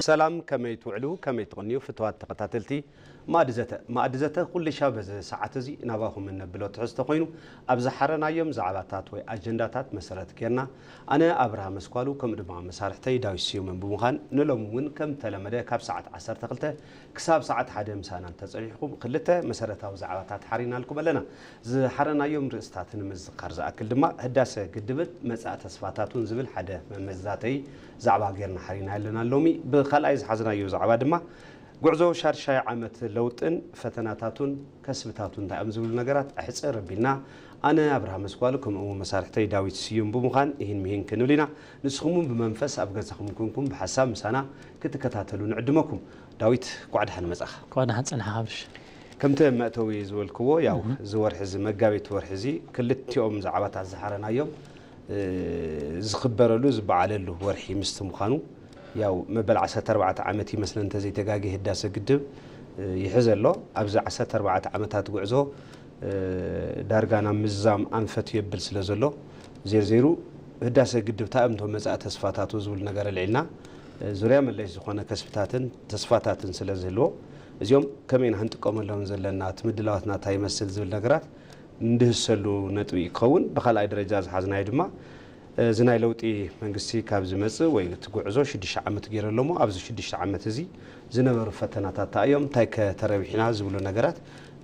سلام كما يتوعلو كما يتغنيو فتوات تقتاتلتي ما أدزته كل شاب ساعات زي نباهم من بلوت حستقينو أبز حرنا يوم زعباتات وأجندات مسارات كيرنا أنا أبراهام مسكالو كم ربع مسارتي داوسيو من بمخان نلومون كم تلمده كاب ساعات 10 تقلته كساب ساعات حدا مسانا تصريحكم قلته مسارات وزعباتات حرينا لكم لنا ز حرنا يوم رستاتن مزقار زاكل دما هداسه قدبت مساء تصفاتاتون زبل حدا مزاتي زعبا غيرنا حرينا لنا لومي بخلايز حزنا يو زعبا دما قعزو شارشاي عامت لوطن فتناتاتون كسبتاتون دائم زبل نغرات احصر ربينا انا ابراهام مسكوالكم او مسارحتي داويت سيوم بمخان يهن مهين كنولينا نسخمون بمنفس ابغزخم كنكم بحساب مسانا كتكتاتلو نعدمكم داويت قعد حن مصخ قعد حصن حابش كمت ماتوي زولكو ياو زور حز مغابيت ورحزي كلتيوم زعبات زحرنا يوم زخبرلو زبعللو ورحي مستمخانو ياو مبل 14 عامتي مثلا انت زي تغاغي هداسه قدب يحزلو ابزا 14 عامتات غعزو دارغانا مزام انفت يبل سلازلو زيرو هداسه قدب تامتو مصا تسفاتاتو زول ነገር لعلنا زوريا مليش زخونه كسبتاتن تسفاتاتن سلازلو እዚኦም ከመይና ህንጥቀመሎም ዘለና ትምድላዋትና ታይ መስል ዝብል ነገራት እንድህሰሉ ነጥቢ ይከውን በخلای ደረጃ ዝሓዝናይ ድማ ዝናይ ለውጢ መንግስቲ ካብ ዝመጽ ወይ ትጉዕዞ 6 ዓመት ገይረሎሞ ኣብዚ 6 ዓመት እዚ ዝነበሩ ፈተናታት ታዮም ታይ ከተረቢሕና ዝብሉ ነገራት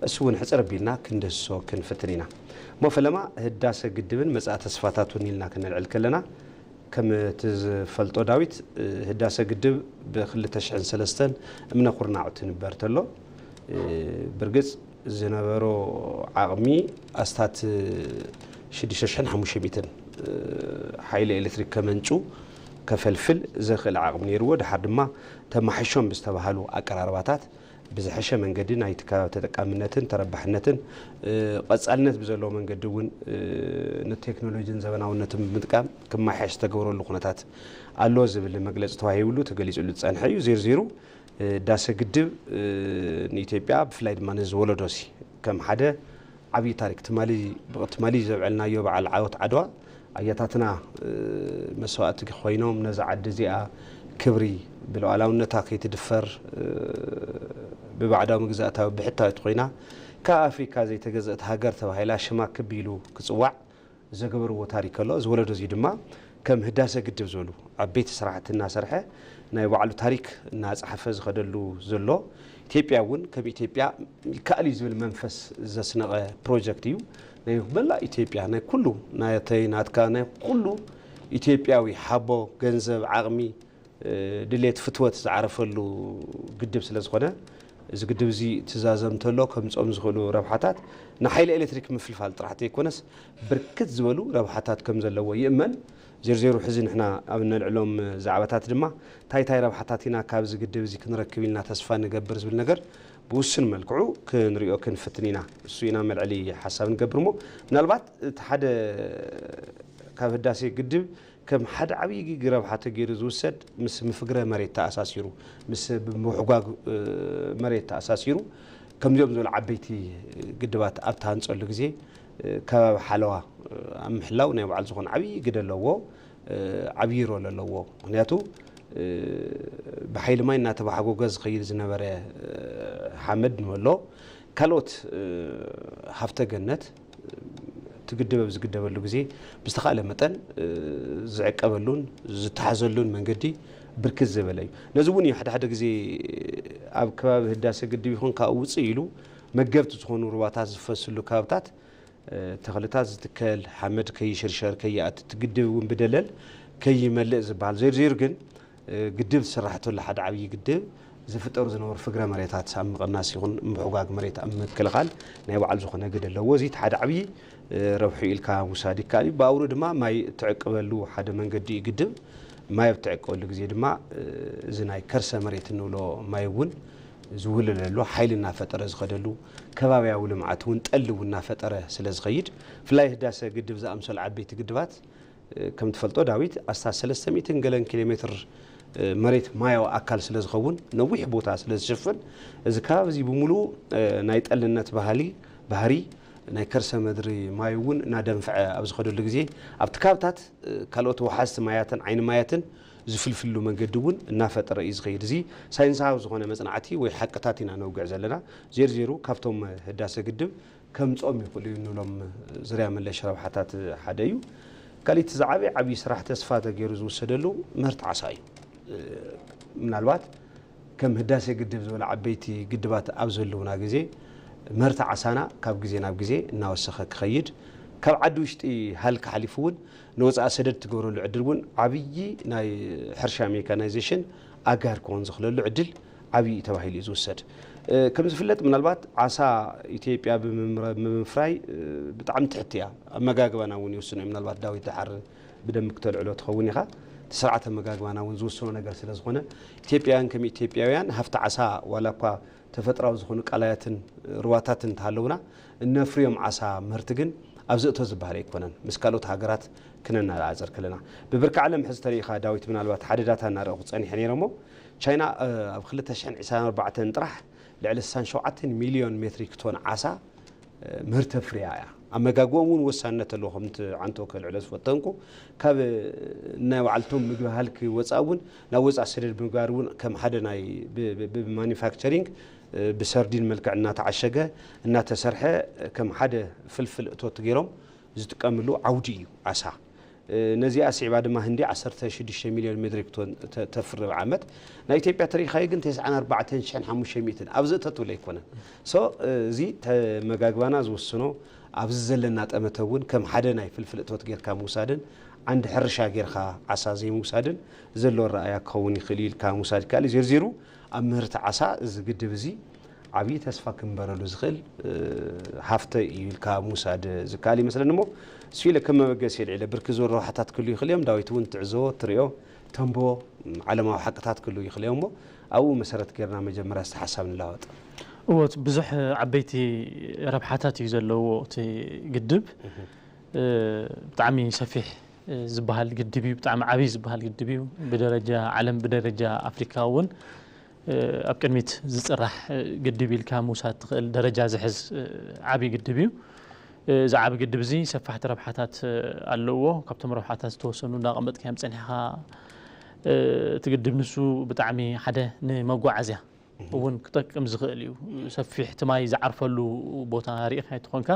እሱውን ሕጽርቢልና ክንደሶ ክንፍትኒና ሞፈለማ ህዳሰ ግድብን መጻ ተስፋታቱን ይልና ከነልዕል ከለና كم تفلتو داويت هداسة قدب ب2003 من قرنا عتن برتلو برجس زنبرو عقمي استات شديششن حموشميتن حيل إلكتريك كمنشو كفلفل زخل عقمي يرود حد ما تم حشون بستبهالو أقرارباتات بزحشة من قدنا يتكا تتكامنتن تربحنتن قصالنت بزلو من قدون التكنولوجيا زبناونتن متقام كما حاش تغورو لقناتات اللوز باللي مجلس توهيولو تغليصلو تصنحيو 00 داسه قدب نيتيبيا بفلايد مانز ولدوسي كم حدا عبي تاريخ تمالي زبعلنا يوب على عاوت عدوا اياتاتنا مسوات خوينوم نزع دزيا كبري بالعلاونتا كيتدفر ببعدا مغزاتها بحتا تخوينا كافريكا زي تجزات هاجر تبايلا شما كبيلو كصواع زغبرو تاريخ الله زولدو زي دما كم هداسه قدب زولو عبيت سرعتنا سرحه ناي بعلو تاريخ الناس حفظ خدلو زلو ኢትዮጵያ ውን ከኢትዮጵያ ካሊ ዝብል መንፈስ ዘስነቀ ፕሮጀክት እዩ ናይ በላ ኢትዮጵያ ናይ ኩሉ ናይ ተይናትካ ናይ ኩሉ ኢትዮጵያዊ ሓቦ ገንዘብ ዓቅሚ ድሌት ፍትወት ዝዓረፈሉ ግድብ ስለ ዝኾነ እዚ ግድብ እዚ ትዛዘም ተሎ ከምጾም ዝኽእሉ ረብሓታት ንሓይሊ ኤሌክትሪክ ምፍልፋል ጥራሕቲ ይኮነስ ብርክት ዝበሉ ረብሓታት ከም ዘለዎ ይእመን زيرو حزن احنا عملنا العلوم زعباتات دما تاي ربحاتاتنا كابز قدب زي كنركب لنا تصفى نقبر زبل نقر بوسن ملكعو كنريو كنفتنينا سوينا ملعلي حساب نقبرمو من البعض تحد كاب هداسي قدب كم حد عبي ربحات غير زوسد مس مفقره مريت تاساسيرو مس بمحقاق مريت تاساسيرو كم يوم زول عبيتي قدبات ابتا نصلو غزي كحلوه امحلاو ناي بعل زخون عبي قدلوو عبيرو للوو معناتو بحيل ما ينا تبعغو غز خير زنبره حمد نولو كالوت حفته جنت تقدب بزقدبلو غزي بستخاله متن زعقبلون زتحزلون منغدي بركز زبلای نزوني حد غزي اب كباب هداسه قدب يكون كاوص يلو مغبت زخونو رباታት ዝፈስሉ ካብታት تخلطات تكل حمد كي شرشر كي تقدب وبدلل كي ملء زبال زير جن قدب سرحته لحد عبي قدب زفتور زنور فقرة مريتات سام قناس يكون محقاق مريت أم كل نايو على زخنا قدر لو زيت حد عبي روحي الكا وسادي كالي باورد ما يتعقبلو حد من قدي قدب ما يبتعقبل زيد ما زناي كرسة مريت إنه لو ما يون زول له حيلنا فترة زخدلو كبابيا ولمعتون تقلونا فترة سلازغيد فلاي هداسة قدب زي أمثال عبيت قدبات كم تفلتو داويت أستاذ 300 قلن كيلومتر مريت مايو أكل سلازغون نويح بوتا سلازشفن إذا كاب زي بملو نايت قلنات بهاري ናይ ከርሰ ምድሪ ማይ እውን እናደንፈዐ ኣብ ዝኸደሉ ግዜ ኣብቲ ካብታት ካልኦት ወሓዝቲ ማያትን ዓይኒ ማያትን ዝፍልፍሉ መንገዲ እውን እናፈጠረ እዩ ዝኸይድ እዚ ሳይንሳዊ ዝኾነ መጽናዕቲ ወይ ሓቅታት ኢና ነውግዕ ዘለና ዜርዜሩ ካብቶም ህዳሴ ግድብ ከምጾም ይኽእሉ እንብሎም ዝርያ መለሽ ረብሓታት ሓደ እዩ ካልእቲ ዓብዪ ስራሕ ተስፋ ተገይሩ ዝውሰደሉ ምህርቲ ዓሳ እዩ ምናልባት ከም ህዳሴ ግድብ ዝበለ ዓበይቲ ግድባት ኣብ ዘለውና ግዜ ምህርቲ ዓሳና ካብ ግዜ ናብ ግዜ እናወሰኸ ክኸይድ ካብ ዓዲ ውሽጢ ሃልካ ሓሊፉ እውን ንወፃኢ ሰደድ ትገብረሉ ዕድል እውን ዓብዪ ናይ ሕርሻ ሜካናይዜሽን ኣጋር ክኾን ዝኽእለሉ ዕድል ዓብዪ ተባሂሉ እዩ ዝውሰድ ከም ዝፍለጥ ምናልባት ዓሳ ኢትዮጵያ ብምፍራይ ብጣዕሚ ትሕቲ እያ ኣመጋግባና እውን ይውስኖ ምናልባት ዳዊት ድሓር ብደንብ ክተልዕሎ ትኸውን ኢኻ ስርዓተ ኣመጋግባና እውን ዝውስኖ ነገር ስለ ዝኾነ ኢትዮጵያውያን ከም ኢትዮጵያውያን ሃፍቲ ዓሳ ዋላ እኳ ተፈጥራዊ ዝኾኑ ቃላያትን ሩዋታትን እንተሃለውና እነፍርዮም ዓሳ ምህርቲ ግን ኣብ ዝእቶ ዝበሃል ኣይኮነን ምስ ካልኦት ሃገራት ክነናፅር ከለና ብብርኪ ዓለም ሕዚ ተሪኢኻ ዳዊት ምናልባት ሓደ ዳታ እናረአኹ ፀኒሐ ነይረ እሞ ቻይና ኣብ 2024 ጥራሕ ልዕሊ 67 ሚልዮን ሜትሪክ ቶን ዓሳ ምህርቲ ፍርያ እያ ኣመጋግቦም እውን ወሳንነት ኣለዎ ከምቲ ዓንቶ ከልዕሎ ዝፈተንኩ ካብ ናይ ባዕልቶም ምግቢ ሃልኪ ወፃእ እውን ናብ ወፃእ ሰደድ ብምግባር እውን ከም ሓደ ናይ ብማኒፋክቸሪንግ ብሰርዲን መልክዕ እናተዓሸገ እናተሰርሐ ከም ሓደ ፍልፍል እቶት ገይሮም ዝጥቀምሉ ዓውዲ እዩ ዓሳ ነዚኣ ስዒባ ድማ ህንዲ 16 ሚልዮን ሜትሪክ ቶን ተፍሪ ዓመት ናይ ኢትዮጵያ ተሪኻዮ ግን 94500 ኣብዚ እቶት ውላ ኣይኮነን ሶ እዚ ተመጋግባና ዝወስኖ ኣብዚ ዘለና ጠመተ እውን ከም ሓደ ናይ ፍልፍል እቶት ጌርካ ምውሳድን ዓንዲ ሕርሻ ጌርካ ዓሳ ዘይምውሳድን ዘለዎ ረኣያ ክኸውን ይኽእል ኢልካ ምውሳድ ይከኣል ዜርዜሩ ኣብ ምህርቲ ዓሳ እዚ ግድብ እዚ ዓብዪ ተስፋ ክንበረሉ ዝኽእል ሃፍተ እዩ ኢልካ ምውሳድ ዝከኣል ይመስለኒ እሞ ስኢለ ከም መበገሲ የልዕለ ብርኪ ዝበሉ ረብሓታት ክህሉ ይኽእል እዮም ዳዊት እውን ትዕዘቦ ትሪኦ ተንቦ ዓለማዊ ሓቅታት ክህሉ ይኽእል እዮም እሞ ኣብኡ መሰረት ጌርና መጀመርያ ዝተሓሳብ ንላወጥ እወት ብዙሕ ዓበይቲ ረብሓታት እዩ ዘለዎ እቲ ግድብ ብጣዕሚ ሰፊሕ ዝበሃል ግድብ እዩ ብጣዕሚ ዓብዪ ዝበሃል ግድብ እዩ ብደረጃ ዓለም ብደረጃ ኣፍሪካ እውን ኣብ ቅድሚት ዝፅራሕ ግድብ ኢልካ ምውሳድ ትኽእል ደረጃ ዝሕዝ ዓብዪ ግድብ እዩ እዚ ዓብዪ ግድብ እዚ ሰፋሕቲ ረብሓታት ኣለዎ ካብቶም ረብሓታት ዝተወሰኑ እንዳቐመጥካ ፀኒሕኻ እቲ ግድብ ንሱ ብጣዕሚ ሓደ ንመጓዓዝያ እውን ክጠቅም ዝኽእል እዩ ሰፊሕ እቲ ማይ ዝዓርፈሉ ቦታ ሪኢኻ ይትኾንካ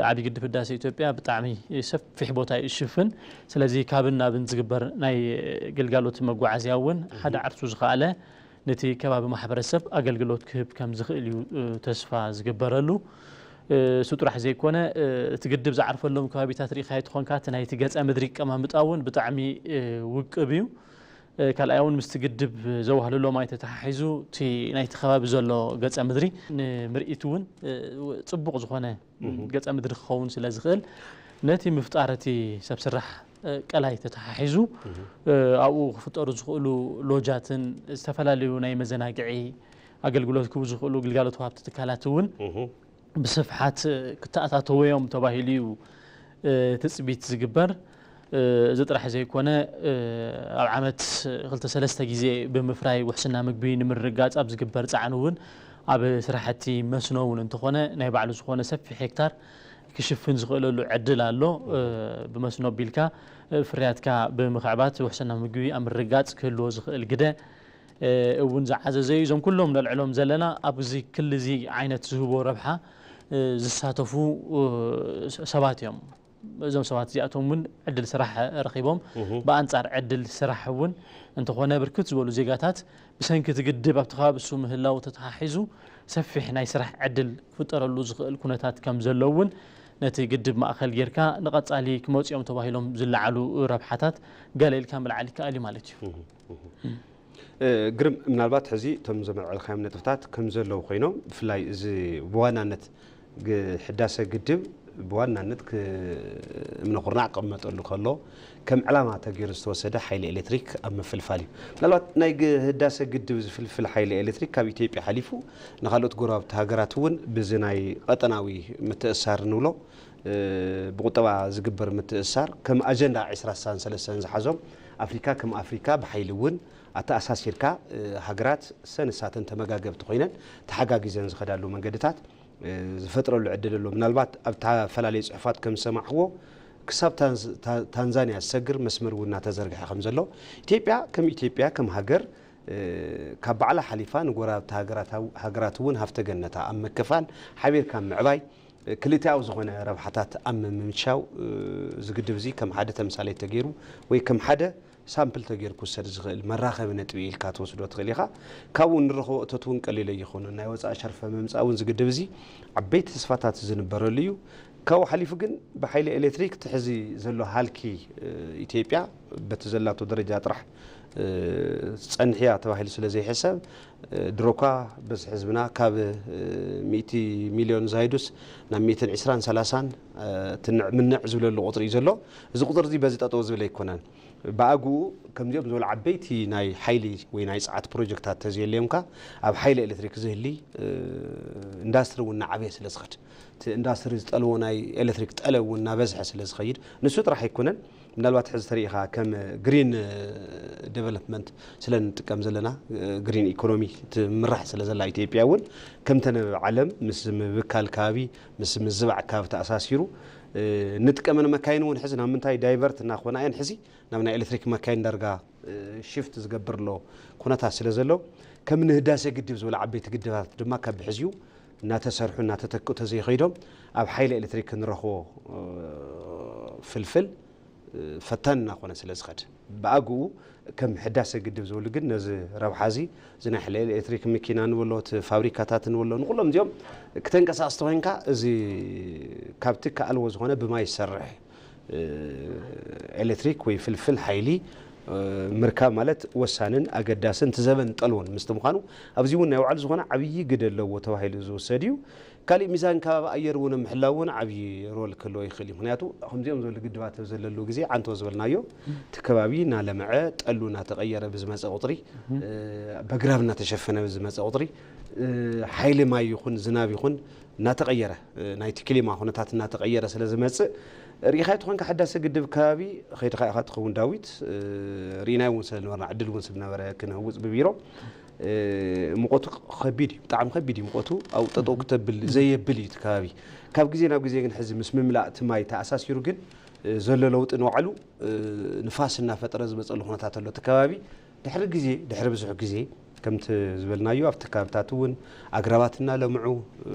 ዓብዪ ግድብ ህዳሴ ኢትዮጵያ ብጣዕሚ ሰፊሕ ቦታ ይሽፍን ስለዚ ካብን ናብን ዝግበር ናይ ግልጋሎት መጓዓዝያ እውን ሓደ ዓርሱ ዝኸኣለ ነቲ ከባቢ ማሕበረሰብ ኣገልግሎት ክህብ ከም ዝኽእል እዩ ተስፋ ዝግበረሉ እሱ ጥራሕ ዘይኮነ እቲ ግድብ ዝዓርፈሎም ከባቢታት ሪኢኻ ይትኾንካ እቲ ናይቲ ገፀ ምድሪ ቀማምጣ እውን ብጣዕሚ ውቅብ እዩ ካልኣይ እውን ምስቲ ግድብ ዘዋህልሎ ማይ ተተሓሒዙ እቲ ናይቲ ከባቢ ዘሎ ገፀ ምድሪ ንምርኢት እውን ፅቡቕ ዝኾነ ገፀ ምድሪ ክኸውን ስለ ዝኽእል ነቲ ምፍጣር እቲ ሰብ ስራሕ ቀላይ ተተሓሒዙ ኣብኡ ክፍጠሩ ዝኽእሉ ሎጃትን ዝተፈላለዩ ናይ መዘናግዒ ኣገልግሎት ክህቡ ዝኽእሉ ግልጋሎት ወሃብቲ ትካላት እውን ብስፍሓት ክተኣታተወዮም ተባሂሉ እዩ ትፅቢት ዝግበር እዚ ጥራሕ ዘይኮነ ኣብ ዓመት 2-3 ግዜ ብምፍራይ ውሕስና ምግቢ ንምርጋፅ ኣብ ዝግበር ፃዕኒ እውን ኣብ ስራሕቲ መስኖ እውን እንተኾነ ናይ ባዕሉ ዝኾነ ሰፊሕ ሄክታር ክሽፍን ዝኽእለሉ ዕድል ኣሎ ብመስኖ ቢልካ ፍርያትካ ብምኽዕባት ውሕስና ምግቢ ኣብ ምርጋፅ ክህልዎ ዝኽእል ግደ እውን ዝዓዘዘ እዩ እዞም ኩሎም ነልዕሎም ዘለና ኣብዚ ክሊ እዚ ዓይነት ዝህቦ ረብሓ ዝሳተፉ ሰባት እዮም እዞም ሰባት እዚኣቶም እውን ዕድል ስራሕ ረኺቦም ብኣንጻር ዕድል ስራሕ እውን እንተኾነ ብርክት ዝበሉ ዜጋታት ብሰንኪ እቲ ግድብ ኣብቲ ከባቢ እሱ ምህላው ተተሓሒዙ ሰፊሕ ናይ ስራሕ ዕድል ክፍጠረሉ ዝኽእል ኩነታት ከም ዘሎ እውን ነቲ ግድብ ማእኸል ጌርካ ንቐፃሊ ክመፅኦም ተባሂሎም ዝለዓሉ ረብሓታት ገለ ኢልካ ምልዓል ይከኣል እዩ ማለት እዩ ግርም ምናልባት ሕዚ እቶም ዘመልዕልካዮም ነጥብታት ከም ዘለዉ ኮይኖም ብፍላይ እዚ ብዋናነት ህዳሴ ግድብ بوانانت كمنخرنا قمطلو كله كم علامة تغيير استوسد حيل إلكتريك أما في الفالي لالوات نايج هداسة جد في الحيل إلكتريك كابيتي بحليفو نخلوت جراب تهاجراتون بزناي قطناوي متأثر نولو بقطبع زجبر متأثر كم أجندة 10 سنة 3 سنين زحزم أفريقيا كم أفريقيا بحيلون أتأساس شركة هاجرات سنة ساعتين تمجاجب تقينا تحقق جزء خدالو من جدتات ዝፈጥረሉ ዕድል ኣሎ ምናልባት ኣብታ ፈላለየ ጽሑፋት ከም ሰማዕዎ ክሳብ ታንዛንያ ዝሰግር መስመር እውን እናተዘርግሐ ከም ዘሎ ኢትዮጵያ ከም ሃገር ካብ በዓላ ሓሊፋ ንጎረቤት ሃገራት እውን ሃፍተገነታ ኣብ ምክፋል ሓቢርካ ምዕባይ ክልቲያው ዝኾነ ረብሓታት ኣብ ምምቻው ዝግድብ እዚ ከም ሓደ ተምሳሌት ተገይሩ ወይ ከም ሓደ ሳምፕል ተገይሩ ክውሰድ ዝኽእል መራኸቢ ነጥቢ ኢልካ ትወስዶ ትኽእል ኢኻ ካብኡ ንረኽቦ እቶት እውን ቀሊል ኣይኮነ ናይ ወፃኢ ሸርፈ ምምፃእ እውን ዝግድብ እዚ ዓበይቲ ተስፋታት ዝንበረሉ እዩ ካብኡ ሓሊፉ ግን ብሓይሊ ኤሌክትሪክ ትሕዚ ዘሎ ሃልኪ ኢትዮጵያ በቲ ዘላቶ ደረጃ ጥራሕ ፀንሕያ ተባሂሉ ስለ ዘይሕሰብ ድሮኳ በዚ ሕዝብና ካብ 100 ሚልዮን ዛይዱስ ናብ 120 30 ምንዕ ዝብለሉ ቁጥሪ እዩ ዘሎ እዚ ቁጥሪ እዚ በዚ ጠጠው ዝብለ ኣይኮነን ብኣግኡ ከምዚኦም ዝበሉ ዓበይቲ ናይ ሓይሊ ወይ ናይ ፀዓት ፕሮጀክታት ተዝየልዮምካ ኣብ ሓይሊ ኤሌክትሪክ ዝህሊ ኢንዳስትሪ እውን ናዓበየ ስለ ዝኸድ እቲ ኢንዳስትሪ ዝጠልቦ ናይ ኤሌክትሪክ ጠለብ እውን ናበዝሐ ስለ ዝኸይድ ንሱ ጥራሕ ኣይኮነን ምናልባት ሕዚ ተሪኢኻ ከም ግሪን ዴቨሎፕመንት ስለ ንጥቀም ዘለና ግሪን ኢኮኖሚ ትምራሕ ስለ ዘላ ኢትዮጵያ እውን ከምተን ዓለም ምስ ምብካል ከባቢ ምስ ምዝባዕ ከባቢ ተኣሳሲሩ ንጥቀመን መካይን እውን ሕዚ ናብ ምንታይ ዳይቨርት እናኾና እየን ሕዚ ናብ ናይ ኤሌክትሪክ መካይን ዳርጋ ሽፍት ዝገብርሎ ኩነታት ስለ ዘሎ ከም ንህዳሴ ግድብ ዝበሉ ዓበይቲ ግድባት ድማ ካብ ብሕዝዩ እናተሰርሑ እናተተክኡ ተዘይኸይዶም ኣብ ሓይሊ ኤሌክትሪክ ንረኽቦ ፍልፍል ፈታን እናኾነ ስለ ዝኸድ ብኣግኡ ከም ህዳሴ ግድብ ዝበሉ ግን ነዚ ረብሓ እዚ እዚ ናይ ሓይሊ ኤሌክትሪክ መኪና ንብሎ እቲ ፋብሪካታት ንብሎ ንኩሎም እዚኦም ክተንቀሳቐስ ኮይንካ እዚ ካብቲ ከኣልዎ ዝኾነ ብማይ ዝሰርሕ ኤሌክትሪክ ወይ ፍልፍል ሓይሊ ምርካብ ማለት ወሳንን ኣገዳስን ትዘበን ጠልዎን ምስቲ ምዃኑ ኣብዚ እውን ናይ ባዕሉ ዝኾነ ዓብዪ ግደ ኣለዎ ተባሂሉ ዝውሰድ እዩ ካልእ ሚዛን ከባቢ ኣየር እውን ምሕላው እውን ዓብዪ ሮል ክህልዎ ይኽእል እዩ ምክንያቱ ከምዚኦም ዝበሉ ግድባት ዘለሉ ግዜ ዓንቶ ዝበልናዮ እቲ ከባቢ እናለምዐ ጠሉ እናተቐየረ ብዝመፀ ቁጥሪ በግራብ እናተሸፈነ ብዝመፀ ቁጥሪ ሓይሊ ማይ ይኹን ዝናብ ይኹን እናተቐየረ ናይቲ ክሊማ ኩነታት እናተቐየረ ስለ ዝመፅእ ሪኢኻ ትኾንካ ሕዳሴ ግድብ ከባቢ ከይድኻ ኢኻ ትኸውን ዳዊት ሪኢናዮ እውን ስለነበርና ዕድል እውን ስለነበረ ክንህውፅ ብቢሮ ሙቐቱ ከቢድ እዩ ብጣዕሚ ከቢድ እዩ ሙቐቱ ኣብ ጠጠው ክተብል ዘየብል እዩ እቲ ከባቢ ካብ ግዜ ናብ ግዜ ግን ሕዚ ምስ ምምላእ እቲ ማይ ተኣሳሲሩ ግን ዘሎ ለውጢ ንባዕሉ ንፋስ እናፈጠረ ዝመፀሉ ኩነታት ኣሎ እቲ ከባቢ ድሕሪ ብዙሕ ግዜ ከምቲ ዝበልናዮ ኣብቲ ከባብታት እውን ኣግራባት እናለምዑ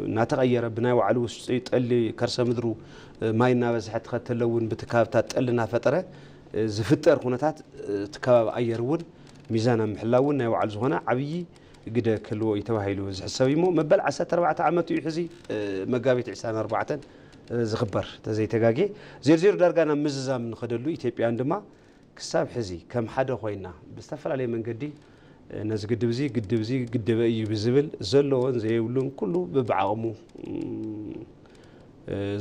እናተቐየረ ብናይ ባዕሉ ውሽጢ ጠሊ ከርሰ ምድሩ ማይ እናበዝሐ ትኸተለ እውን በቲ ከባብታት ጠሊ እናፈጠረ ዝፍጠር ኩነታት እቲ ከባቢ ኣየር እውን ሚዛን ኣብ ምሕላው እውን ናይ ባዕሉ ዝኾነ ዓብዪ ግደ ክህልዎ እዩ ተባሂሉ ዝሕሰብ እዩ ሞ መበል 14 ዓመት እዩ ሕዚ መጋቢት 24 ዝኽበር ተዘይተጋጌ ዜርዜር ዳርጋ ናብ ምዝዛም ንኸደሉ ኢትዮጵያን ድማ ክሳብ ሕዚ ከም ሓደ ኮይና ብዝተፈላለየ መንገዲ ነዚ ግድብ እዚ ግድበ እዩ ብዝብል ዘለዎን ዘየብሉን ኩሉ ብብዓቕሙ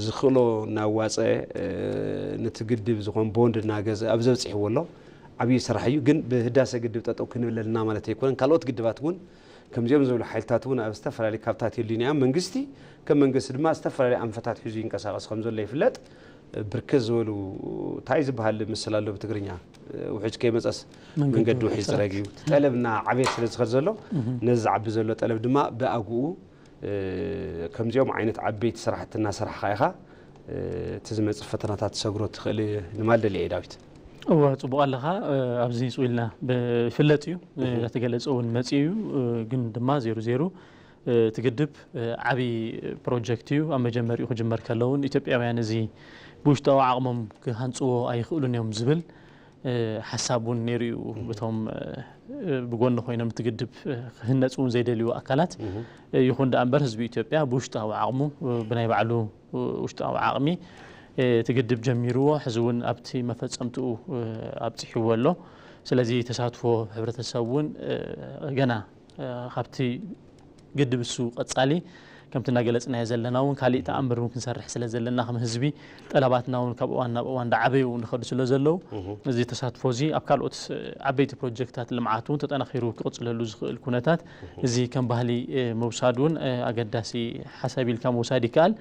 ዝኽእሎ እናዋፀ ነቲ ግድብ ዝኾን ቦንድ እናገዘ ኣብ ዘብፅሕዎ ኣሎ ዓብዪ ስራሕ እዩ ግን ብህዳሴ ግድብ ጠጠው ክንብለልና ማለት ኣይኮነን ካልኦት ግድባት እውን ከምዚኦም ዝበሉ ሓይልታት እውን ኣብ ዝተፈላለዩ ካብታት የድልዩና መንግስቲ ከም መንግስቲ ድማ ዝተፈላለዩ ኣንፈታት ሒዙ ይንቀሳቐስ ከም ዘሎ ይፍለጥ ብርክት ዝበሉ እንታይ ዝበሃል ምስል ኣሎ ብትግርኛ ውሕጅ ከይመፀስ መንገዲ ውሒዝ ፅረግ እዩ ጠለብና ዓብየት ስለ ዝኸድ ዘሎ ነዚ ዝዓቢ ዘሎ ጠለብ ድማ ብኣግኡ ከምዚኦም ዓይነት ዓበይቲ ስራሕቲ እናሰርሕካ ኢኻ እቲ ዝመፅእ ፈተናታት ሰግሮ ትኽእል ንማልደሊ እየ ዳዊት እዋ ፅቡቅ ኣለኻ ኣብዚ ፅኢልና ብፍለጥ እዩ እናተገለፀ እውን መፂ እዩ ግን ድማ 00 ትግድብ ዓብዪ ፕሮጀክት እዩ ኣብ መጀመሪኡ ክጅመር ከለውን ኢትዮጵያውያን እዚ ብውሽጣዊ ዓቕሞም ክሃንፅዎ ኣይኽእሉን እዮም ዝብል ሓሳብ እውን ነይሩ እዩ በቶም ብጎኒ ኮይኖም ትግድብ ክህነፅ እውን ዘይደልዩ ኣካላት ይኹን ዳ እምበር ህዝቢ ኢትዮጵያ ብውሽጣዊ ዓቕሙ ብናይ ባዕሉ ውሽጣዊ ዓቕሚ ትግድብ ጀሚርዎ ሕዚ እውን ኣብቲ መፈፀምትኡ ኣብፅሕዎ ኣሎ ስለዚ ተሳትፎ ሕብረተሰብ እውን ገና ካብቲ ግድብ እሱ ቀፃሊ ከምቲ እናገለፅናዮ ዘለና እውን ካሊእ ተኣምር እውን ክንሰርሕ ስለ ዘለና ከም ህዝቢ ጠለባትና እውን ካብ እዋን ናብ እዋን ዳዓበዩ ንኸዱ ስለ ዘለው እዚ ተሳትፎ እዚ ኣብ ካልኦት ዓበይቲ ፕሮጀክታት ልምዓት እውን ተጠናኺሩ ክቕፅለሉ ዝኽእል ኩነታት እዚ ከም ባህሊ ምውሳድ እውን ኣገዳሲ ሓሳብ ኢልካ ምውሳድ ይከኣል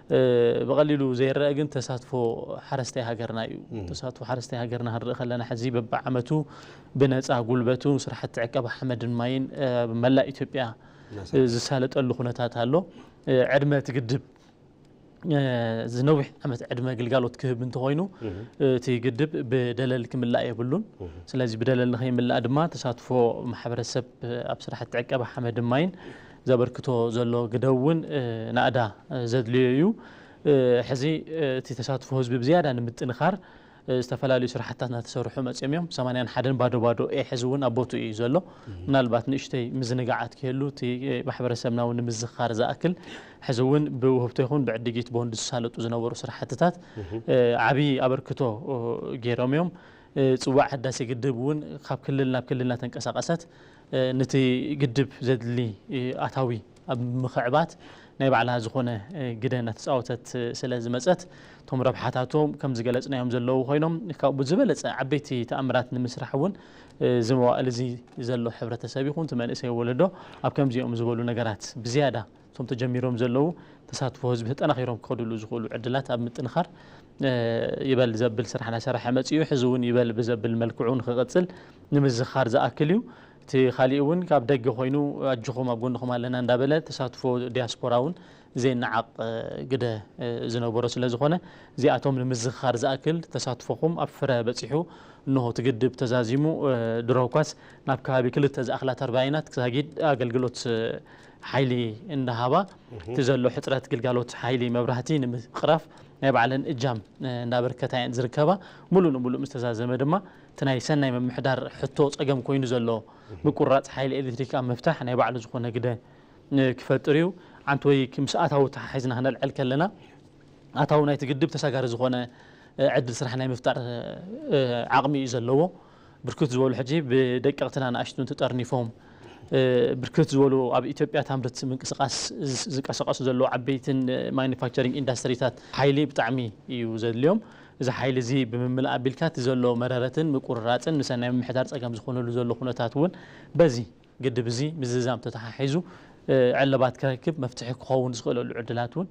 بقليلو زي الرأجن تساتفو حرستي هاجرنا تساتفو حرستي هاجرنا هالرأخ لنا حزي ببعمتو بنات أقولبتو سرحت عقب حمد الماين ملا إثيوبيا زسالت اللي خناتات هالو عدمة تقدب زنوح عمت عدمة قلقالوت كهب انت خوينو تيقدب بدلل كملا يبلون سلازي بدلل نخي ملا ادما تساتفو محبر السب ابصراحة تعقب حمد ماين زبركتو زلو قدون نادا زدليو حزي تساتفو حزب بزيادة نمتنخار استفلالي سرحتنا تسرحو مصيميوم 81 بادو حزون ابوتو يزلو منالبات نشتي مزنقعات كيلو تي محبرسبنا ونمزخار زاكل حزون بوهبتو يكون بعديت بوند سالطو زنورو سرحتታት عبي ابركتو غيروميوم صواع حداسي قدبون خاب كللنا تنقساقسات نتي قدب زدلي اتاوي اب مخعبات ናይ ባዕላ ዝኾነ ግደና ተጻውተት ስለ ዝመጸት ቶም ረብሓታቶም ከም ዝገለጽናዮም ዘለዉ ኮይኖም ካብ ዝበለጸ ዓበይቲ ተኣምራት ንምስራሕ እውን ዝመዋእል እዚ ዘሎ ሕብረተሰብ ይኹን ትመንእሰይ ወለዶ ኣብ ከምዚኦም ዝበሉ ነገራት ብዝያዳ ቶም ተጀሚሮም ዘለዉ ተሳትፎ ህዝቢ ተጠናኺሮም ክኸድሉ ዝኽእሉ ዕድላት ኣብ ምጥንኻር ይበል ዘብል ስራሕና ሰራሐ መጽዩ ሕዚ እውን ይበል ብዘብል መልክዑን ክቕጽል ንምዝኻር ዝኣክል እዩ تي خاليون كاب دق خوينو اجخوم اب غنخوم لنا اندابله تساتفو دياسبوراون زين نعق قده زنبورو سلا زخونه زياتهم نمزخار زاكل تساتفوكم افره بصيحو انه تقدب تزازيمو دروكاس ناب كابي كل تزاخلات 40 كساجيد اغلغلوت حيلي اندهابا تزلو حطرات غلغلوت حيلي مبراهتي نمقراف نبعلن اجام نابركتاين زركبا مولو مستزازمه دما تناي سناي ممحدار حتو صقم كوينو زلو مقراط حيل الكتريك مفتاح ناي بعل زخونه غده كفطريو عنتوي كمساتاو تحيزنا هنا العلك لنا اتاو ناي تقدب تساغار زخونه عدل سرحنا مفتار عقمي زلو بركوت زولو حجي بدققتنا ناشتون تطرنيفهم بركوت زولو اب ايثيوبيا تامرت منقسقاس زقسقاس زلو عبيتن مانيفاكتشرينج اندستريتات حيلي بطعمي يو زليوم إذا حيل زي بمملأ بالكات زلوا مرارة مقررات مثلا محتار صقم زخونلو زلو خنتاتون بزي قد بزي بززام تتححزو علبات كركب مفتاح كون زخلو العدلاتون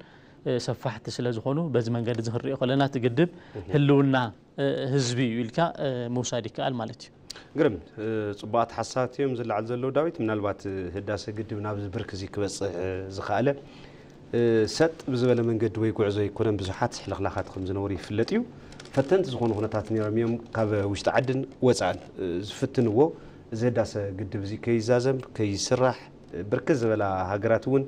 سفحت سلا زخونو بز منقد زهري خلنا تقدب هلونا حزبي يلكا موساديك المالتي قرم صبات حساتيوم زل على زلو داويت من البات هداسه قدب نابز بركزي كبصح زخاله سات بزبله منقد وي غعزو يكون بزحات حلخلاخات خم زنوري فلطيو فتنت زخون هناتات نيرميوم كاب وشت عدن وصال زفتنو زداسه قدب زي كيزازم كيسرح بركز بلا هاغراتون